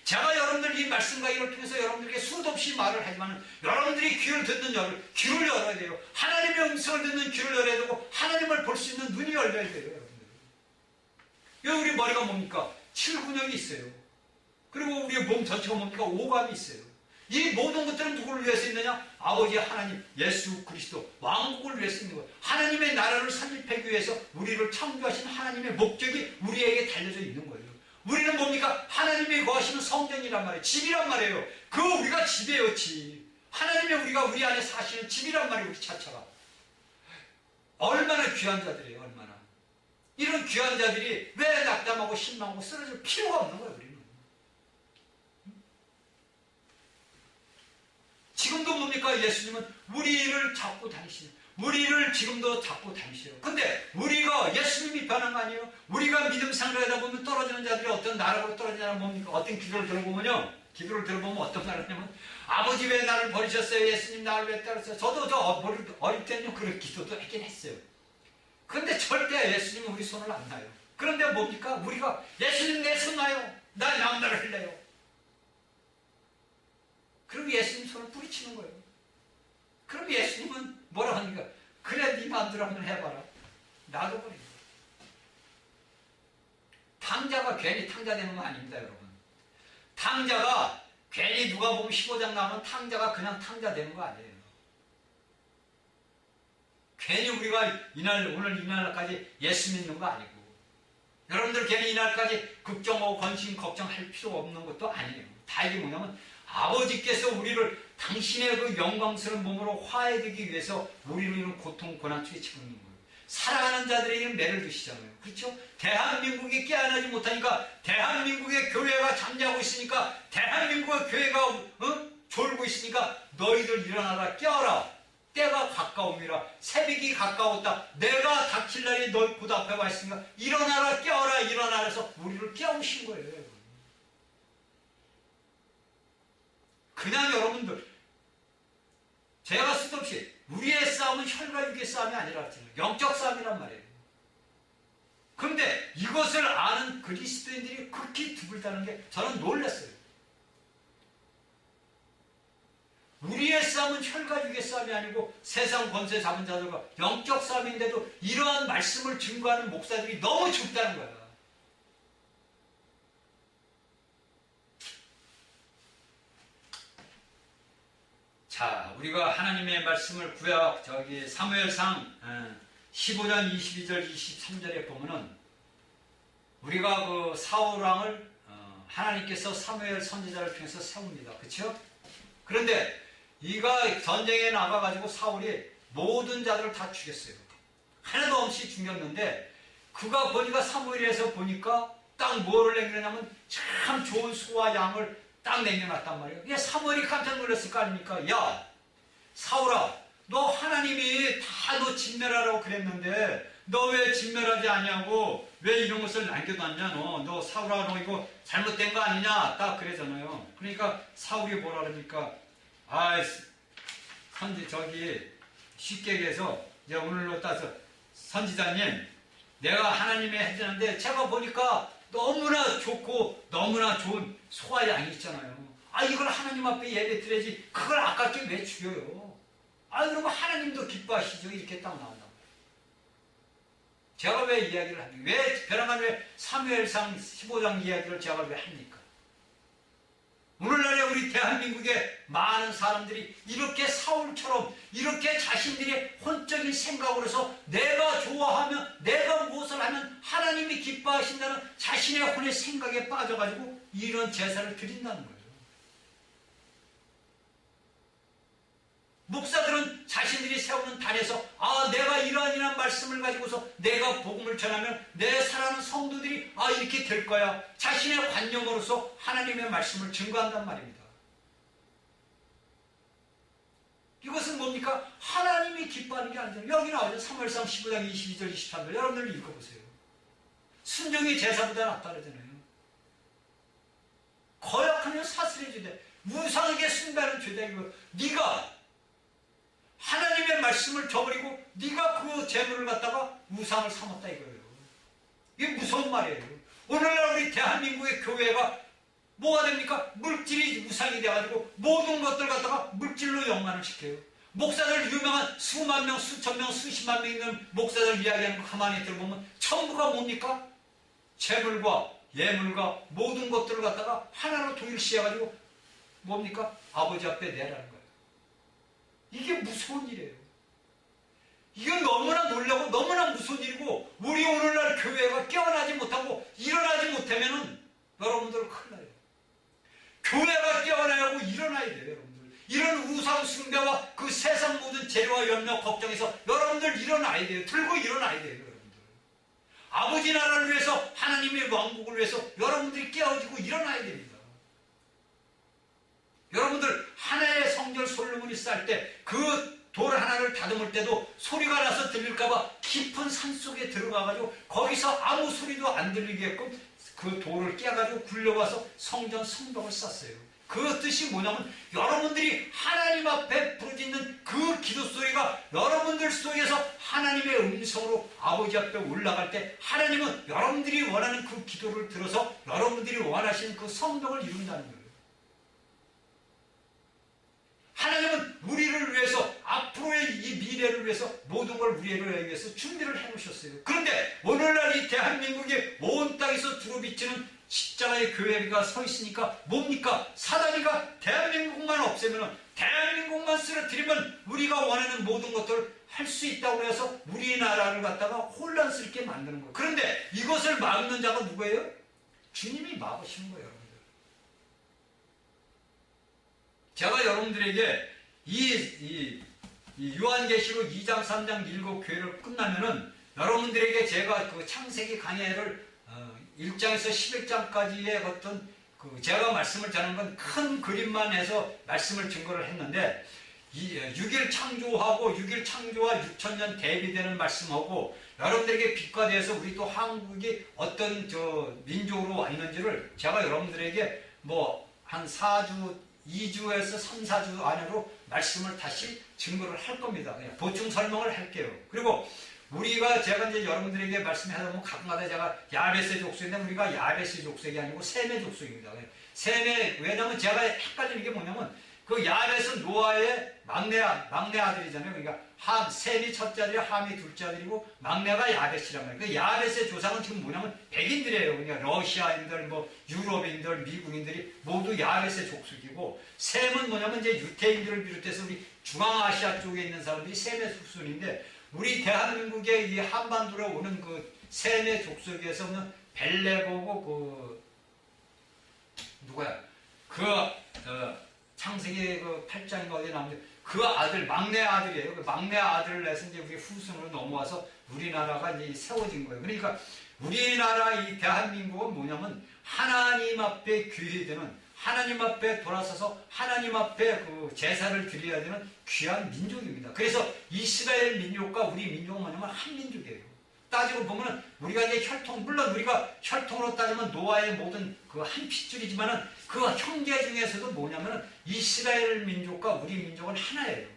제가 여러분들 이 말씀과 이를 통해서 여러분들에게 수도 없이 말을 하지만 여러분들이 귀를 듣는 귀를 열어야 돼요. 하나님의 음성을 듣는 귀를 열어야 되고 하나님을 볼 수 있는 눈이 열려야 돼요. 여러분들. 여기 우리 머리가 뭡니까? 칠근육이 있어요. 그리고 우리의 몸 전체가 뭡니까? 오감이 있어요. 이 모든 것들은 누구를 위해서 있느냐? 아버지 하나님 예수 그리스도 왕국을 위해서 있는 거예요. 하나님의 나라를 설립하기 위해서 우리를 창조하신 하나님의 목적이 우리에게 달려져 있는 거예요. 우리는 뭡니까? 하나님이 거하시는 성전이란 말이에요. 집이란 말이에요. 그 우리가 집이에요. 집. 하나님의 우리가 우리 안에 사시는 집이란 말이에요. 우리 자체가. 얼마나 귀한 자들이에요. 얼마나. 이런 귀한 자들이 왜 낙담하고 실망하고 쓰러질 필요가 없는 거예요. 우리는. 지금도 뭡니까? 예수님은 우리를 잡고 다니시는 우리를 지금도 잡고 다니시요. 근데 우리가 예수님이 변한 거 아니에요? 우리가 믿음 생활하다 보면 떨어지는 자들이 어떤 나라로 떨어지냐면 뭡니까? 어떤 기도를 들어보면요. 기도를 들어보면 어떤 말을 하냐면 아버지 왜 나를 버리셨어요? 예수님 나를 왜 따랐어요? 저도 어릴 때는 그런 기도도 했긴 했어요. 근데 절대 예수님은 우리 손을 안 놔요. 그런데 뭡니까? 우리가 예수님 내 손 놔요. 나 남나를 흘려요. 그럼 예수님 손을 뿌리치는 거예요. 그럼 예수님은 뭐라 합니까? 그래 네 마음대로 한번 해봐라. 놔둬버린 거예요. 탕자가 괜히 탕자 되는 거 아닙니다. 여러분. 탕자가 괜히 누가 보면 15장 나오면 탕자가 그냥 탕자 되는 거 아니에요. 괜히 우리가 오늘 이날까지 예수 믿는 거 아니고 여러분들 괜히 이날까지 걱정하고 관심 걱정할 필요 없는 것도 아니에요. 다 이게 뭐냐면 아버지께서 우리를 당신의 그 영광스러운 몸으로 화해되기 위해서 우리를 이런 고통, 고난 속에 집어넣는 거예요. 사랑하는 자들에게는 매를 드시잖아요. 그렇죠? 대한민국이 깨어나지 못하니까 대한민국의 교회가 잠자고 있으니까 대한민국의 교회가 졸고 있으니까 너희들 일어나라 깨어라. 때가 가까움이라 새벽이 가까웠다. 내가 닥칠 날이 너희 곧 앞에 와 있으니까 일어나라 깨어라 일어나라 해서 우리를 깨우신 거예요. 그냥 여러분들 제가 수도 없이 우리의 싸움은 혈과 육의 싸움이 아니라 영적 싸움이란 말이에요. 그런데 이것을 아는 그리스도인들이 극히 드물다는 게 저는 놀랐어요. 우리의 싸움은 혈과 육의 싸움이 아니고 세상 권세 잡은 자들과 영적 싸움인데도 이러한 말씀을 증거하는 목사들이 너무 적다는 거야. 자, 우리가 하나님의 말씀을 구약 사무엘상 15장 22절 23절에 보면은 우리가 그 사울왕을 하나님께서 사무엘 선지자를 통해서 세웁니다. 그렇죠? 그런데 이가 전쟁에 나가가지고 사울이 모든 자들을 다 죽였어요. 하나도 없이 죽였는데 그가 보니까 사무엘에서 보니까 딱 뭐를 남기냐면 참 좋은 소와 양을 딱 남겨놨단 말이에요. 이게 사무엘이 깜짝 놀랐을 거 아닙니까? 야 사울아 너 하나님이 다 너 진멸하라고 그랬는데 너 왜 진멸하지 않냐고 왜 이런 것을 남겨놨냐 너 사울아 너 이거 잘못된 거 아니냐 딱 그러잖아요. 그러니까 사울이 뭐라 그러니까 쉽게 얘기해서 이제 오늘로 따서 선지자님 내가 하나님의 해주는데 제가 보니까 너무나 좋고 너무나 좋은 소와 양이 있잖아요. 이걸 하나님 앞에 예배 드려야지 그걸 아깝게 왜 죽여요? 그러면 하나님도 기뻐하시죠. 이렇게 딱 나온다. 제가 왜 이야기를 합니까? 왜 벼랑간 왜 사무엘상 15장 이야기를 제가 왜 합니까? 오늘날에 우리 대한민국의 많은 사람들이 이렇게 사울처럼 이렇게 자신들의 혼적인 생각으로 해서 내가 좋아하면 내가 무엇을 하면 하나님이 기뻐하신다는 자신의 혼의 생각에 빠져가지고 이런 제사를 드린다는 거예요. 목사들은 자신들이 세우는 단에서 내가 이러한 말씀을 가지고서 내가 복음을 전하면 내 사랑하는 성도들이 이렇게 될 거야. 자신의 관념으로서 하나님의 말씀을 증거한단 말입니다. 이것은 뭡니까? 하나님이 기뻐하는 게 아니잖아요. 여기 나오죠. 사무엘상 15장 22절 23절 여러분들 읽어보세요. 순종이 제사보다 낫다 그러잖아요. 거역하면 사슬의 죄다. 우상에게 숭배하는 죄다. 이거 네가 하나님의 말씀을 저버리고 네가 그 재물을 갖다가 우상을 삼았다 이거예요. 이게 무서운 말이에요. 오늘날 우리 대한민국의 교회가 뭐가 됩니까? 물질이 우상이 돼가지고 모든 것들 갖다가 물질로 연관을 시켜요. 목사들 유명한 수만 명, 수천 명, 수십만 명 있는 목사들 이야기하는 거 가만히 들어보면 전부가 뭡니까? 재물과 예물과 모든 것들을 갖다가 하나로 동일시해가지고 뭡니까? 아버지 앞에 내라는 거예요. 이게 무서운 일이에요. 이건 너무나 놀라고 너무나 무서운 일이고 우리 오늘날 교회가 깨어나지 못하고 일어나지 못하면은 여러분들 큰일 나요. 교회가 깨어나야 하고 일어나야 돼요. 여러분들. 이런 우상 숭배와 그 세상 모든 재료와 염려 걱정에서 여러분들 일어나야 돼요. 들고 일어나야 돼요. 여러분들. 아버지 나라를 위해서 하나님의 왕국을 위해서 여러분들이 깨어지고 일어나야 됩니다. 여러분들 하나의 성전 솔로몬이 쌓을 때 그 돌 하나를 다듬을 때도 소리가 나서 들릴까봐 깊은 산속에 들어가가지고 거기서 아무 소리도 안 들리게끔 그 돌을 깨가지고 굴려와서 성전 성벽을 쌓았어요. 그 뜻이 뭐냐면 여러분들이 하나님 앞에 부르짖는 그 기도 소리가 여러분들 속에서 하나님의 음성으로 아버지 앞에 올라갈 때 하나님은 여러분들이 원하는 그 기도를 들어서 여러분들이 원하시는 그 성벽을 이룬다는 거예요. 하나님은 우리를 위해서 앞으로의 이 미래를 위해서 모든 걸 우리를 위해서 준비를 해놓으셨어요. 그런데 오늘날 이 대한민국의 온 땅에서 두루비치는 십자가의 교회가 서 있으니까 뭡니까? 사단이가 대한민국만 없애면 대한민국만 쓰러뜨리면 우리가 원하는 모든 것들을 할 수 있다고 해서 우리나라를 갖다가 혼란스럽게 만드는 거예요. 그런데 이것을 막는 자가 누구예요? 주님이 막으시는 거예요. 제가 여러분들에게 이 요한계시록 2장 3장 7교회를 끝나면은 여러분들에게 제가 그 창세기 강해를 1장에서 11장까지의 어떤 제가 말씀을 전한 건 큰 그림만 해서 말씀을 증거를 했는데 6일 창조하고 6일 창조와 6천년 대비되는 말씀하고 여러분들에게 빛과 대해서 우리 또 한국이 어떤 민족으로 왔는지를 제가 여러분들에게 한 2주에서 3, 4주 안으로 말씀을 다시 증거를 할 겁니다. 그냥 보충 설명을 할게요. 그리고 제가 이제 여러분들에게 말씀하다 보면 가끔가다 제가 야베스 족속인데 우리가 야베스 족속이 아니고 셈의 족속입니다. 왜냐면 제가 헷갈리는 게 뭐냐면 그 야베스 노아의 막내 아들이잖아요. 그러니까 셈이 첫째 아들이 함이 둘째 아들이고 막내가 야베스란 말이에요. 그 야베스의 조상은 지금 뭐냐면 백인들이에요. 그러니까 러시아인들, 유럽인들, 미국인들이 모두 야베스의 족속이고 셈은 뭐냐면 이제 유태인들을 비롯해서 우리 중앙아시아 쪽에 있는 사람들이 셈의 족속인데 우리 대한민국의 이 한반도로 오는 그 셈의 족속에서는 벨레고고 누구야? 창세기 8장인가 어디에 나오는데 그 아들, 막내 아들이에요. 그 막내 아들을 내서 이제 우리 후손으로 넘어와서 우리나라가 이제 세워진 거예요. 그러니까 우리나라 이 대한민국은 뭐냐면 하나님 앞에 귀해되는 하나님 앞에 돌아서서 하나님 앞에 그 제사를 드려야 되는 귀한 민족입니다. 그래서 이스라엘 민족과 우리 민족은 뭐냐면 한 민족이에요. 따지고 보면은 우리가 이제 물론 우리가 혈통으로 따지면 노아의 모든 그 한 핏줄이지만은 그 형제 중에서도 뭐냐면은 이스라엘 민족과 우리 민족은 하나예요.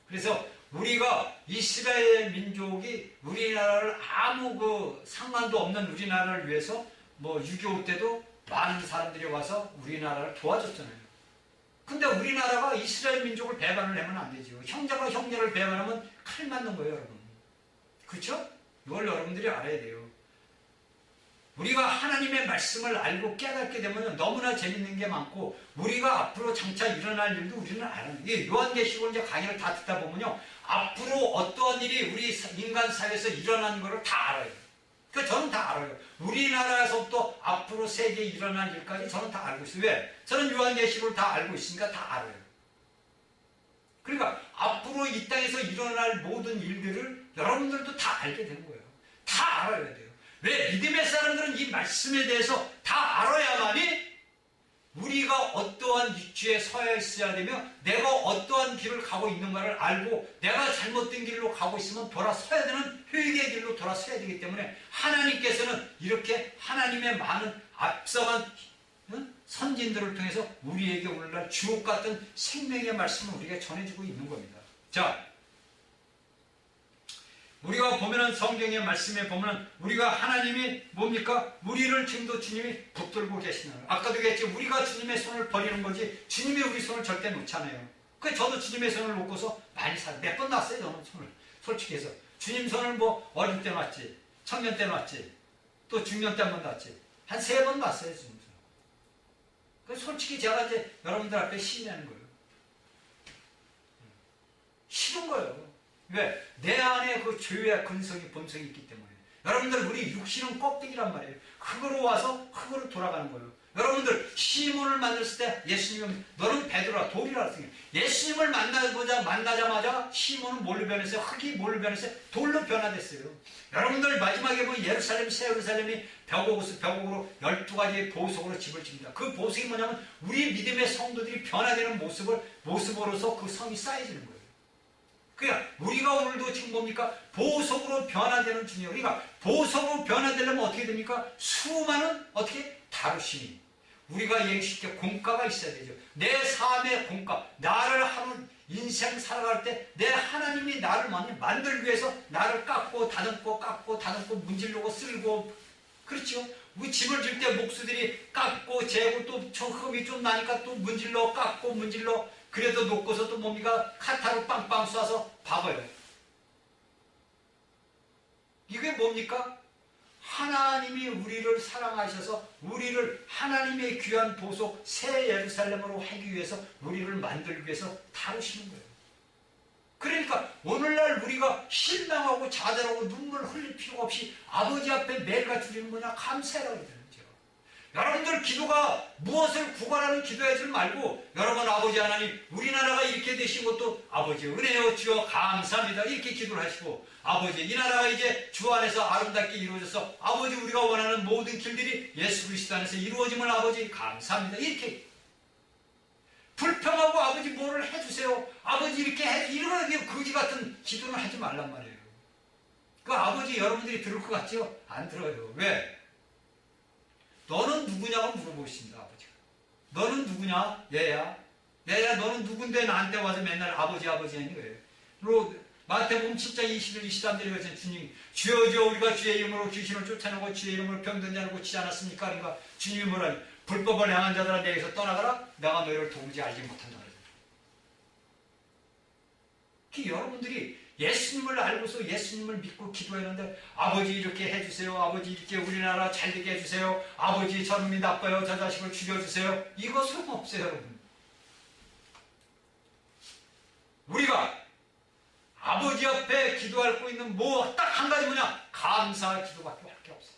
그래서 우리가 이스라엘 민족이 우리나라를 아무 상관도 없는 우리나라를 위해서 6.25 때도 많은 사람들이 와서 우리나라를 도와줬잖아요. 근데 우리나라가 이스라엘 민족을 배반을 하면 안 되죠. 형제가 형제를 배반하면 칼 맞는 거예요, 여러분. 그렇죠? 이걸 여러분들이 알아야 돼요. 우리가 하나님의 말씀을 알고 깨닫게 되면 너무나 재밌는 게 많고 우리가 앞으로 장차 일어날 일도 우리는 알아요. 요한계시록 이제 강의를 다 듣다 보면요. 앞으로 어떠한 일이 우리 인간 사회에서 일어나는 것을 다 알아요. 그러니까 저는 다 알아요. 우리나라에서부터 앞으로 세계에 일어날 일까지 저는 다 알고 있어요. 왜? 저는 요한계시록을 다 알고 있으니까 다 알아요. 그러니까 앞으로 이 땅에서 일어날 모든 일들을 여러분들도 다 알게 되는 거예요. 다 알아야 돼요. 왜? 믿음의 사람들은 이 말씀에 대해서 다 알아야만이 우리가 어떠한 위치에 서야 있어야 되며 내가 어떠한 길을 가고 있는가를 알고 내가 잘못된 길로 가고 있으면 돌아서야 되는 회개의 길로 돌아서야 되기 때문에 하나님께서는 이렇게 하나님의 많은 앞서간 선진들을 통해서 우리에게 오늘날 주옥 같은 생명의 말씀을 우리에게 전해주고 있는 겁니다. 자, 우리가 보면은 성경의 말씀에 보면은 우리가 하나님이 뭡니까? 우리를 지금도 주님이 붙들고 계시나요? 아까도 얘기했죠. 우리가 주님의 손을 버리는 거지 주님이 우리 손을 절대 놓잖아요. 그래서 저도 주님의 손을 놓고서 많이 살아요. 몇 번 놨어요 저는 손을. 솔직히 해서 주님 손을 뭐 어릴 때 놨지, 청년 때 놨지, 또 중년 때 한 번 놨지, 한 3번 놨어요 주님 손. 그래서 솔직히 제가 이제 여러분들 앞에 시인하는 거예요. 싫은 거예요. 왜? 내 안에 그 죄의 근성이 본성이 있기 때문에. 여러분들 우리 육신은 껍데기란 말이에요. 흙으로 와서 흙으로 돌아가는 거예요. 여러분들 시몬을 만났을 때 예수님은 너는 베드로라 돌이라 했어요. 예수님을 만나자마자 시몬은 뭘로 변했어요? 흙이 뭘로 변했어요? 돌로 변화됐어요. 여러분들 마지막에 보면 예루살렘 새 예루살렘이 벽옥으로 12가지의 보석으로 집을 집니다. 그 보석이 뭐냐면 우리 믿음의 성도들이 변화되는 모습으로서 그 성이 쌓여지는 거예요. 그러니까 우리가 오늘도 지금 뭡니까? 보석으로 변화되는 중이에요. 그러니까 보석으로 변화되려면 어떻게 됩니까? 수많은 어떻게? 다루심이. 우리가 얘기 쉽게 공과가 있어야 되죠. 내 삶의 공과. 나를 하루 인생 살아갈 때 내 하나님이 나를 만들기 위해서 나를 깎고 다듬고 문질르고 쓸고 그렇죠? 우리 집을 질 때 목수들이 깎고 재고 또 흠이 좀 나니까 또 문질러 깎고 문질러 그래도 놓고서 또 뭡니까? 카타로 빵빵 쏴서 박아요. 이게 뭡니까? 하나님이 우리를 사랑하셔서 우리를 하나님의 귀한 보석 새 예루살렘으로 하기 위해서 우리를 만들기 위해서 다루시는 거예요. 그러니까 오늘날 우리가 실망하고 좌절하고 눈물 흘릴 필요가 없이 아버지 앞에 매일같이 드리는 뭐냐? 감사라고 되는 거죠. 여러분들 기도가 무엇을 구걸하는 기도하지 말고 여러분 아버지 하나님 우리나라가 이렇게 되신 것도 아버지 은혜여 주여 감사합니다 이렇게 기도를 하시고 아버지 이 나라가 이제 주 안에서 아름답게 이루어져서 아버지 우리가 원하는 모든 길들이 예수 그리스도 안에서 이루어짐을 아버지 감사합니다 이렇게 불평하고 아버지 뭐를 해주세요 아버지 이렇게 해 이런 거지 같은 기도는 하지 말란 말이에요. 그 아버지 여러분들이 들을 것 같죠? 안 들어요. 왜? 너는 누구냐고 물어보십니다. 아버지가. 너는 누구냐? 얘야. 너는 누군데 나한테 와서 맨날 아버지 하니 거예요. 마태복음 7장 21, 23절에 가서 주님이 주여 우리가 주의 이름으로 귀신을 쫓아내고 주의 이름으로 병든 자를 고치지 않았습니까? 그러니까 주님이 뭐라니 불법을 행한 자들아 내게서 떠나가라 내가 너희를 도무지 알지 못한다. 여러분들이 예수님을 알고서 예수님을 믿고 기도했는데 아버지 이렇게 해주세요. 아버지 이렇게 우리나라 잘되게 해주세요. 아버지 저놈이 나빠요. 저 자식을 죽여주세요. 이거 소용없어요. 여러분. 우리가 아버지 앞에 기도할 수 있는 뭐 딱 한 가지 뭐냐? 감사 기도밖에 할 게 없어요.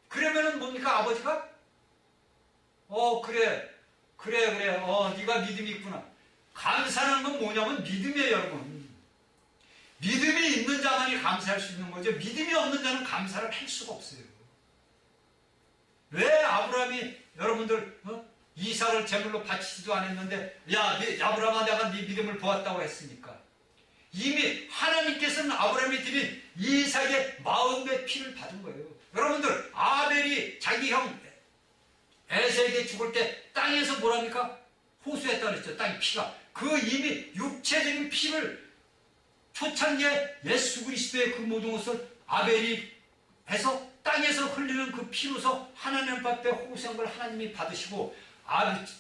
그러면은 뭡니까? 아버지가 그래 네가 믿음이 있구나. 감사하는 건 뭐냐면 믿음이에요. 여러분. 믿음이 있는 자만이 감사할 수 있는 거죠. 믿음이 없는 자는 감사를 할 수가 없어요. 왜 아브라함이 여러분들 이삭을 제물로 바치지도 않았는데 아브라함아 내가 네 믿음을 보았다고 했으니까 이미 하나님께서는 아브라함이 드린 이삭의 마음의 피를 받은 거예요. 여러분들 아벨이 자기 형 에서에게 죽을 때 땅에서 뭐랍니까? 호수했다 그랬죠. 땅의 피가 그 이미 육체적인 피를 초창기에 예수 그리스도의 그 모든 것을 아벨이 해서 땅에서 흘리는 그 피로서 하나님 앞에 호소한 걸 하나님이 받으시고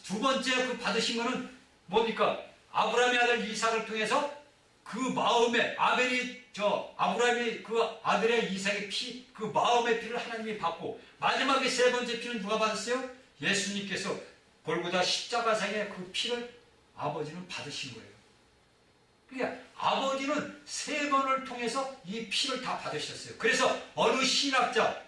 두 번째 그 받으신 거는 뭡니까? 아브라함의 아들 이삭을 통해서 그 마음에 아브라함이 그 아들의 이삭의 피, 그 마음의 피를 하나님이 받고 마지막에 세 번째 피는 누가 받았어요? 예수님께서 골고다 십자가상의 그 피를 아버지는 받으신 거예요. 그러니까 아버지는 3번을 통해서 이 피를 다 받으셨어요. 그래서 어느 신학자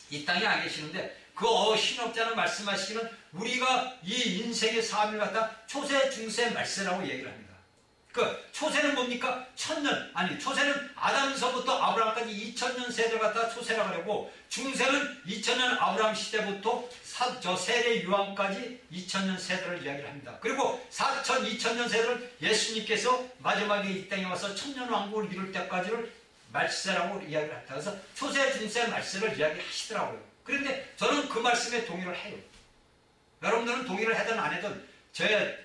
이 땅에 안 계시는데 그 신학자는 말씀하시기는 우리가 이 인생의 삶을 갖다 초세 중세 말세라고 얘기를 합니다. 그 초세는 뭡니까? 천년. 아니, 초세는 아담서부터 아브라함까지 2000년 세대를 갖다가 초세라고 그러고, 중세는 2000년 아브라함 시대부터 세례 요한까지 2000년 세대를 이야기를 합니다. 그리고 2000년 세대를 예수님께서 마지막에 이 땅에 와서 천년왕국을 이룰 때까지를 말세라고 이야기를 합니다. 그래서 초세, 중세, 말세를 이야기하시더라고요. 그런데 저는 그 말씀에 동의를 해요. 여러분들은 동의를 하든 안 하든 제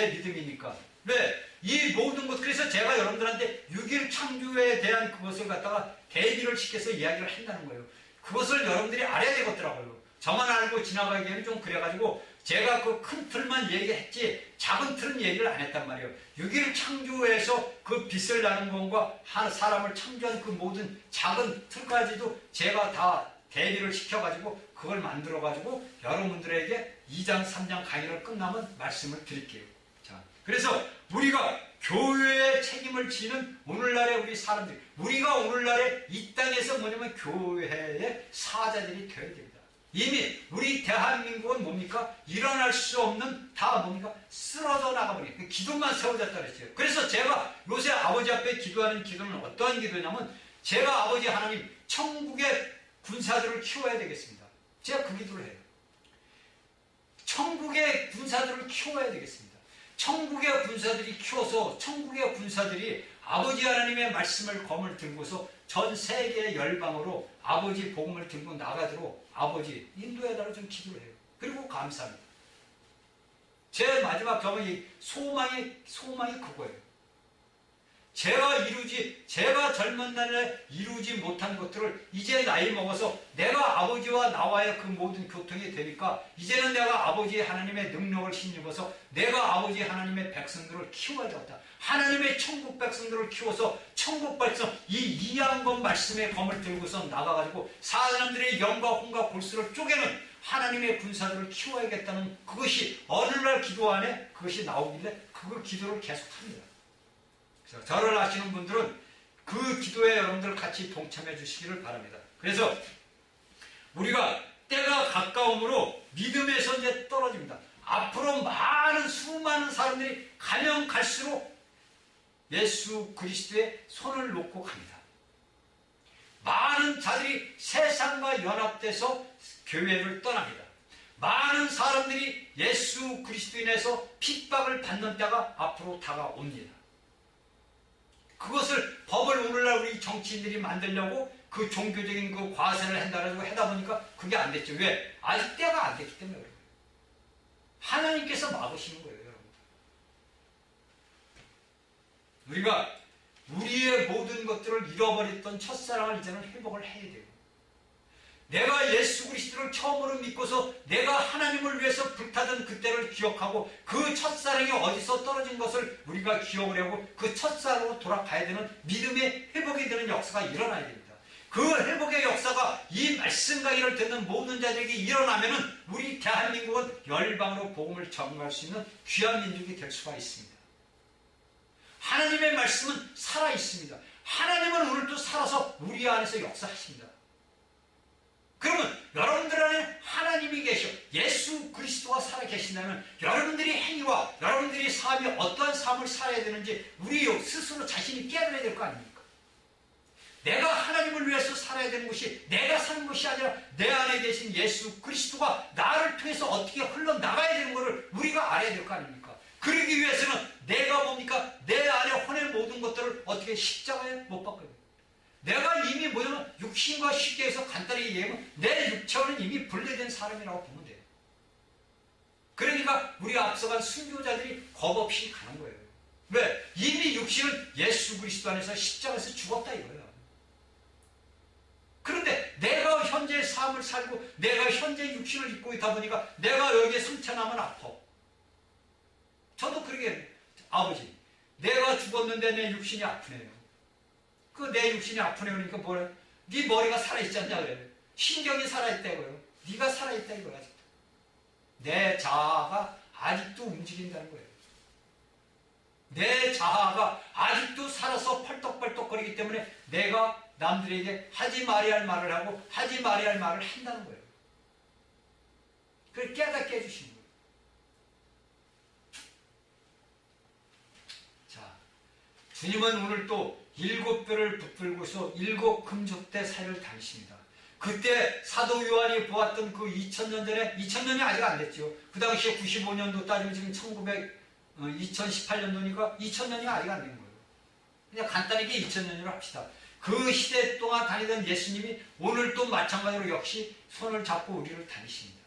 믿음이니까. 왜? 이 모든 것, 그래서 제가 여러분들한테 6.1 창조에 대한 그것을 갖다가 대비를 시켜서 이야기를 한다는 거예요. 그것을 여러분들이 알아야 되겠더라고요. 저만 알고 지나가기에는 좀 그래가지고 제가 그 큰 틀만 얘기했지 작은 틀은 얘기를 안 했단 말이에요. 6.1 창조에서 그 빛을 나는 것과 사람을 창조한 그 모든 작은 틀까지도 제가 다 대비를 시켜가지고 그걸 만들어가지고 여러분들에게 2장, 3장 강의를 끝나면 말씀을 드릴게요. 자, 그래서 우리가 교회의 책임을 지는 오늘날의 우리 사람들, 우리가 오늘날의 이 땅에서 뭐냐면 교회의 사자들이 되어야 됩니다. 이미 우리 대한민국은 뭡니까? 일어날 수 없는 다 뭡니까? 쓰러져 나가버린 기둥만 세워졌다 그랬어요. 그래서 제가 요새 아버지 앞에 기도하는 기도는 어떠한 기도냐면 제가 아버지 하나님 천국의 군사들을 키워야 되겠습니다. 제가 그 기도를 해요. 천국의 군사들을 키워야 되겠습니다. 천국의 군사들이 키워서 천국의 군사들이 아버지 하나님의 말씀을 검을 들고서 전 세계 열방으로 아버지 복음을 들고 나가도록 아버지 인도해달라고 좀 기도를 해요. 그리고 감사합니다. 제 마지막 소망이 그거예요. 제가 젊은 날에 이루지 못한 것들을 이제 나이 먹어서 내가 아버지와 나와의 그 모든 교통이 되니까 이제는 내가 아버지 하나님의 능력을 힘입어서 내가 아버지 하나님의 백성들을 키워야 되겠다. 하나님의 천국 백성들을 키워서 천국 백성 이 이양권 말씀의 검을 들고서 나가가지고 사람들의 영과 혼과 골수를 쪼개는 하나님의 군사들을 키워야겠다는 그것이 어느 날 기도 안에 그것이 나오길래 그 기도를 계속합니다. 저를 아시는 분들은 그 기도에 여러분들 같이 동참해 주시기를 바랍니다. 그래서 우리가 때가 가까움으로 믿음에서 이제 떨어집니다. 앞으로 수많은 사람들이 가면 갈수록 예수 그리스도의 손을 놓고 갑니다. 많은 자들이 세상과 연합돼서 교회를 떠납니다. 많은 사람들이 예수 그리스도인에서 핍박을 받는 때가 앞으로 다가옵니다. 그것을 법을 오늘날 우리 정치인들이 만들려고 그 종교적인 그 과세를 한다고 하다 보니까 그게 안 됐죠. 왜? 아직 때가 안 됐기 때문에 그래요. 하나님께서 막으시는 거예요, 여러분. 우리가 우리의 모든 것들을 잃어버렸던 첫사랑을 이제는 회복을 해야 돼요. 내가 예수 그리스도를 처음으로 믿고서 내가 하나님을 위해서 불타던 그때를 기억하고 그 첫사랑이 어디서 떨어진 것을 우리가 기억을 하고 그 첫사랑으로 돌아가야 되는 믿음의 회복이 되는 역사가 일어나야 됩니다. 그 회복의 역사가 이 말씀 강의를 듣는 모든 자들에게 일어나면은 우리 대한민국은 열방으로 복음을 전가할 수 있는 귀한 민족이 될 수가 있습니다. 하나님의 말씀은 살아있습니다. 하나님은 오늘도 살아서 우리 안에서 역사하십니다. 그러면 여러분들 안에 하나님이 계셔 예수 그리스도가 살아계신다면 여러분들이 행위와 여러분들이 삶이 어떠한 삶을 살아야 되는지 우리 스스로 자신이 깨달아야 될 거 아닙니까? 내가 하나님을 위해서 살아야 되는 것이 내가 사는 것이 아니라 내 안에 계신 예수 그리스도가 나를 통해서 어떻게 흘러나가야 되는 것을 우리가 알아야 될 거 아닙니까? 그러기 위해서는 내가 뭡니까? 내 안에 혼의 모든 것들을 어떻게 십자가에 못 박아요. 내가 이미 뭐냐면 육신과 쉽게 해서 간단히 얘기하면 내 육체와는 이미 분리된 사람이라고 보면 돼요. 그러니까 우리 앞서간 순교자들이 겁없이 가는 거예요. 왜? 이미 육신은 예수 그리스도 안에서 십자가에서 죽었다 이거예요. 그런데 내가 현재 삶을 살고 내가 현재 육신을 입고 있다 보니까 내가 여기에 상처나면 아파. 저도 그러게 아버지 내가 죽었는데 내 육신이 아프네요. 그 내 육신이 아프네요. 그러니까 뭐래? 네 머리가 살아있지 않냐 그래. 신경이 살아있다고요. 네가 살아있다 이거야. 내 자아가 아직도 움직인다는 거예요. 내 자아가 아직도 살아서 펄떡펄떡거리기 때문에 내가 남들에게 하지 말아야 할 말을 하고 하지 말아야 할 말을 한다는 거예요. 그걸 깨닫게 해주시는 거예요. 자, 주님은 오늘 또 7뼈를 붙들고서 7 금족대 사이를 다니십니다. 그때 사도 요한이 보았던 그 2000년 전에, 2000년이 아직 안 됐죠. 그 당시에 95년도 따지면 지금 2018년도니까 2000년이 아직 안 된 거예요. 그냥 간단하게 2000년으로 합시다. 그 시대 동안 다니던 예수님이 오늘 또 마찬가지로 역시 손을 잡고 우리를 다니십니다.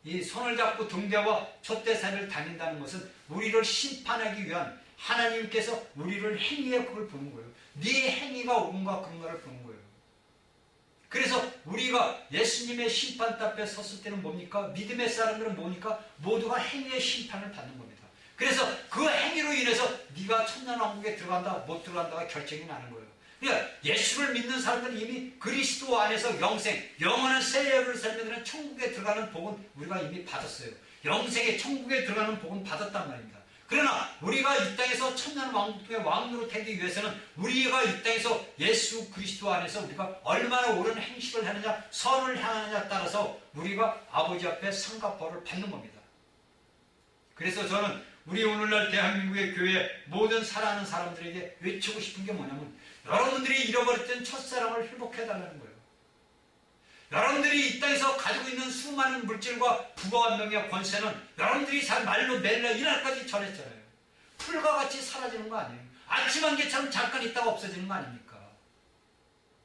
이 손을 잡고 등대와 촛대 사이를 다닌다는 것은 우리를 심판하기 위한 하나님께서 우리를 행위에 그걸 보는 거예요. 네 행위가 옳은가 그런가를 보는 거예요. 그래서 우리가 예수님의 심판대 앞에 섰을 때는 뭡니까? 믿음의 사람들은 뭡니까? 모두가 행위의 심판을 받는 겁니다. 그래서 그 행위로 인해서 네가 천년왕국에 들어간다 못 들어간다가 결정이 나는 거예요. 그러니까 예수를 믿는 사람들은 이미 그리스도 안에서 영생, 영원한 세례를 살면 천국에 들어가는 복은 우리가 이미 받았어요. 영생의 천국에 들어가는 복은 받았단 말입니다. 그러나 우리가 이 땅에서 천년왕국의 왕으로 되기 위해서는 우리가 이 땅에서 예수 그리스도 안에서 우리가 얼마나 옳은 행실을 하느냐, 선을 향하느냐에 따라서 우리가 아버지 앞에 상과 벌을 받는 겁니다. 그래서 저는 우리 오늘날 대한민국의 교회 모든 사랑하는 사람들에게 외치고 싶은 게 뭐냐면, 여러분들이 잃어버렸던 첫사랑을 회복해달라는 거예요. 여러분들이 이 땅에서 가지고 있는 수많은 물질과 부와 명예와 권세는 여러분들이 잘 말로 매일날 이날까지 전했잖아요. 풀과 같이 사라지는 거 아니에요. 아침 안개처럼 잠깐 있다가 없어지는 거 아닙니까?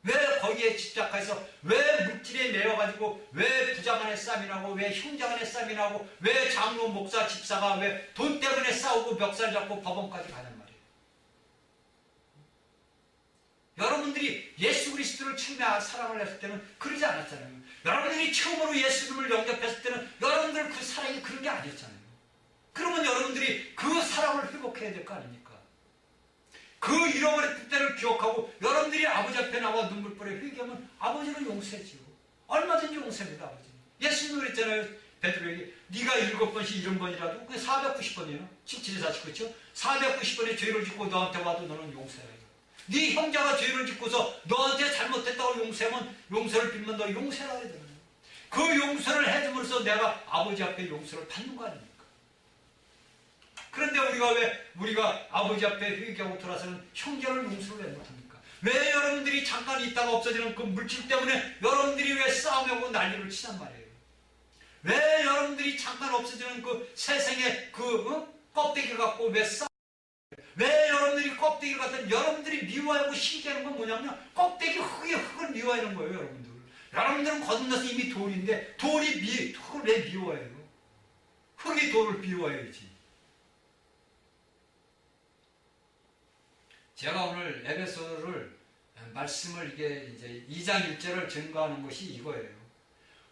왜 거기에 집착해서, 왜 물질에 매여가지고, 왜 부자 간에 싸움이 나고, 왜 형제 간에 싸움이 나고, 왜 장로, 목사, 집사가 왜 돈 때문에 싸우고 멱살 잡고 법원까지 가냔 말이에요. 여러분들이 예수 그리스도를 처음에 사랑을 했을 때는 그러지 않았잖아요. 여러분들이 처음으로 예수님을 영접했을 때는 여러분들 그 사랑이 그런 게 아니었잖아요. 그러면 여러분들이 그 사랑을 회복해야 될 거 아닙니까? 그 잃어버렸을 때를 기억하고 여러분들이 아버지 앞에 나와 눈물벌에 회개하면 아버지는 용서해지요. 얼마든지 용서합니다. 아버지는. 예수님이 그랬잖아요. 베드로에게 네가 7번씩 70번이라도 그게 490번이에요. 1749, 그렇죠? 490번의 죄를 짓고 너한테 와도 너는 용서해요. 네 형제가 죄를 짓고서 너한테 잘못했다고 용서하면, 용서를 빌면 너 용서해야 되잖아요. 그 용서를 해줌으로써 내가 아버지 앞에 용서를 받는 거 아닙니까? 그런데 우리가 아버지 앞에 회개하고 돌아서는 형제를 용서를 왜 못합니까? 왜 여러분들이 잠깐 있다가 없어지는 그 물질 때문에 여러분들이 왜 싸움하고 난리를 치단 말이에요? 왜 여러분들이 잠깐 없어지는 그 세상의 껍데기를 갖고 왜 왜 여러분들이 껍데기를 갖다 여러분들이 미워하고 시기하는 건 뭐냐면 껍데기 흙을 미워하는 거예요. 여러분들은 거듭나서 이미 돌인데 흙을 왜 미워해요? 흙이 돌을 미워해야지. 제가 오늘 에베소를 말씀을 이제 2장 1절을 증거하는 것이 이거예요.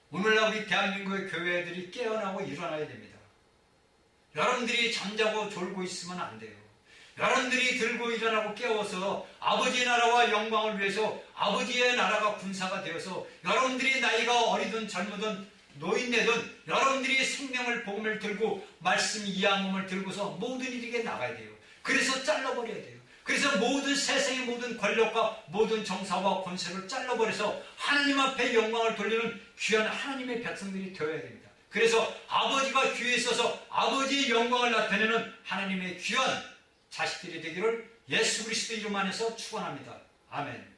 오늘날 우리 대한민국의 교회들이 깨어나고 일어나야 됩니다. 여러분들이 잠자고 졸고 있으면 안 돼요. 여러분들이 들고 일어나고 깨워서 아버지의 나라와 영광을 위해서 아버지의 나라가 군사가 되어서 여러분들이 나이가 어리든 젊으든 노인네든 여러분들이 생명을 복음을 들고 말씀 이양음을 들고서 모든 일에게 나가야 돼요. 그래서 잘라버려야 돼요. 그래서 모든 세상의 모든 권력과 모든 정사와 권세를 잘라버려서 하나님 앞에 영광을 돌리는 귀한 하나님의 백성들이 되어야 됩니다. 그래서 아버지가 귀에 있어서 아버지의 영광을 나타내는 하나님의 귀한 자식들이 되기를 예수 그리스도 이름 안에서 축원합니다. 아멘.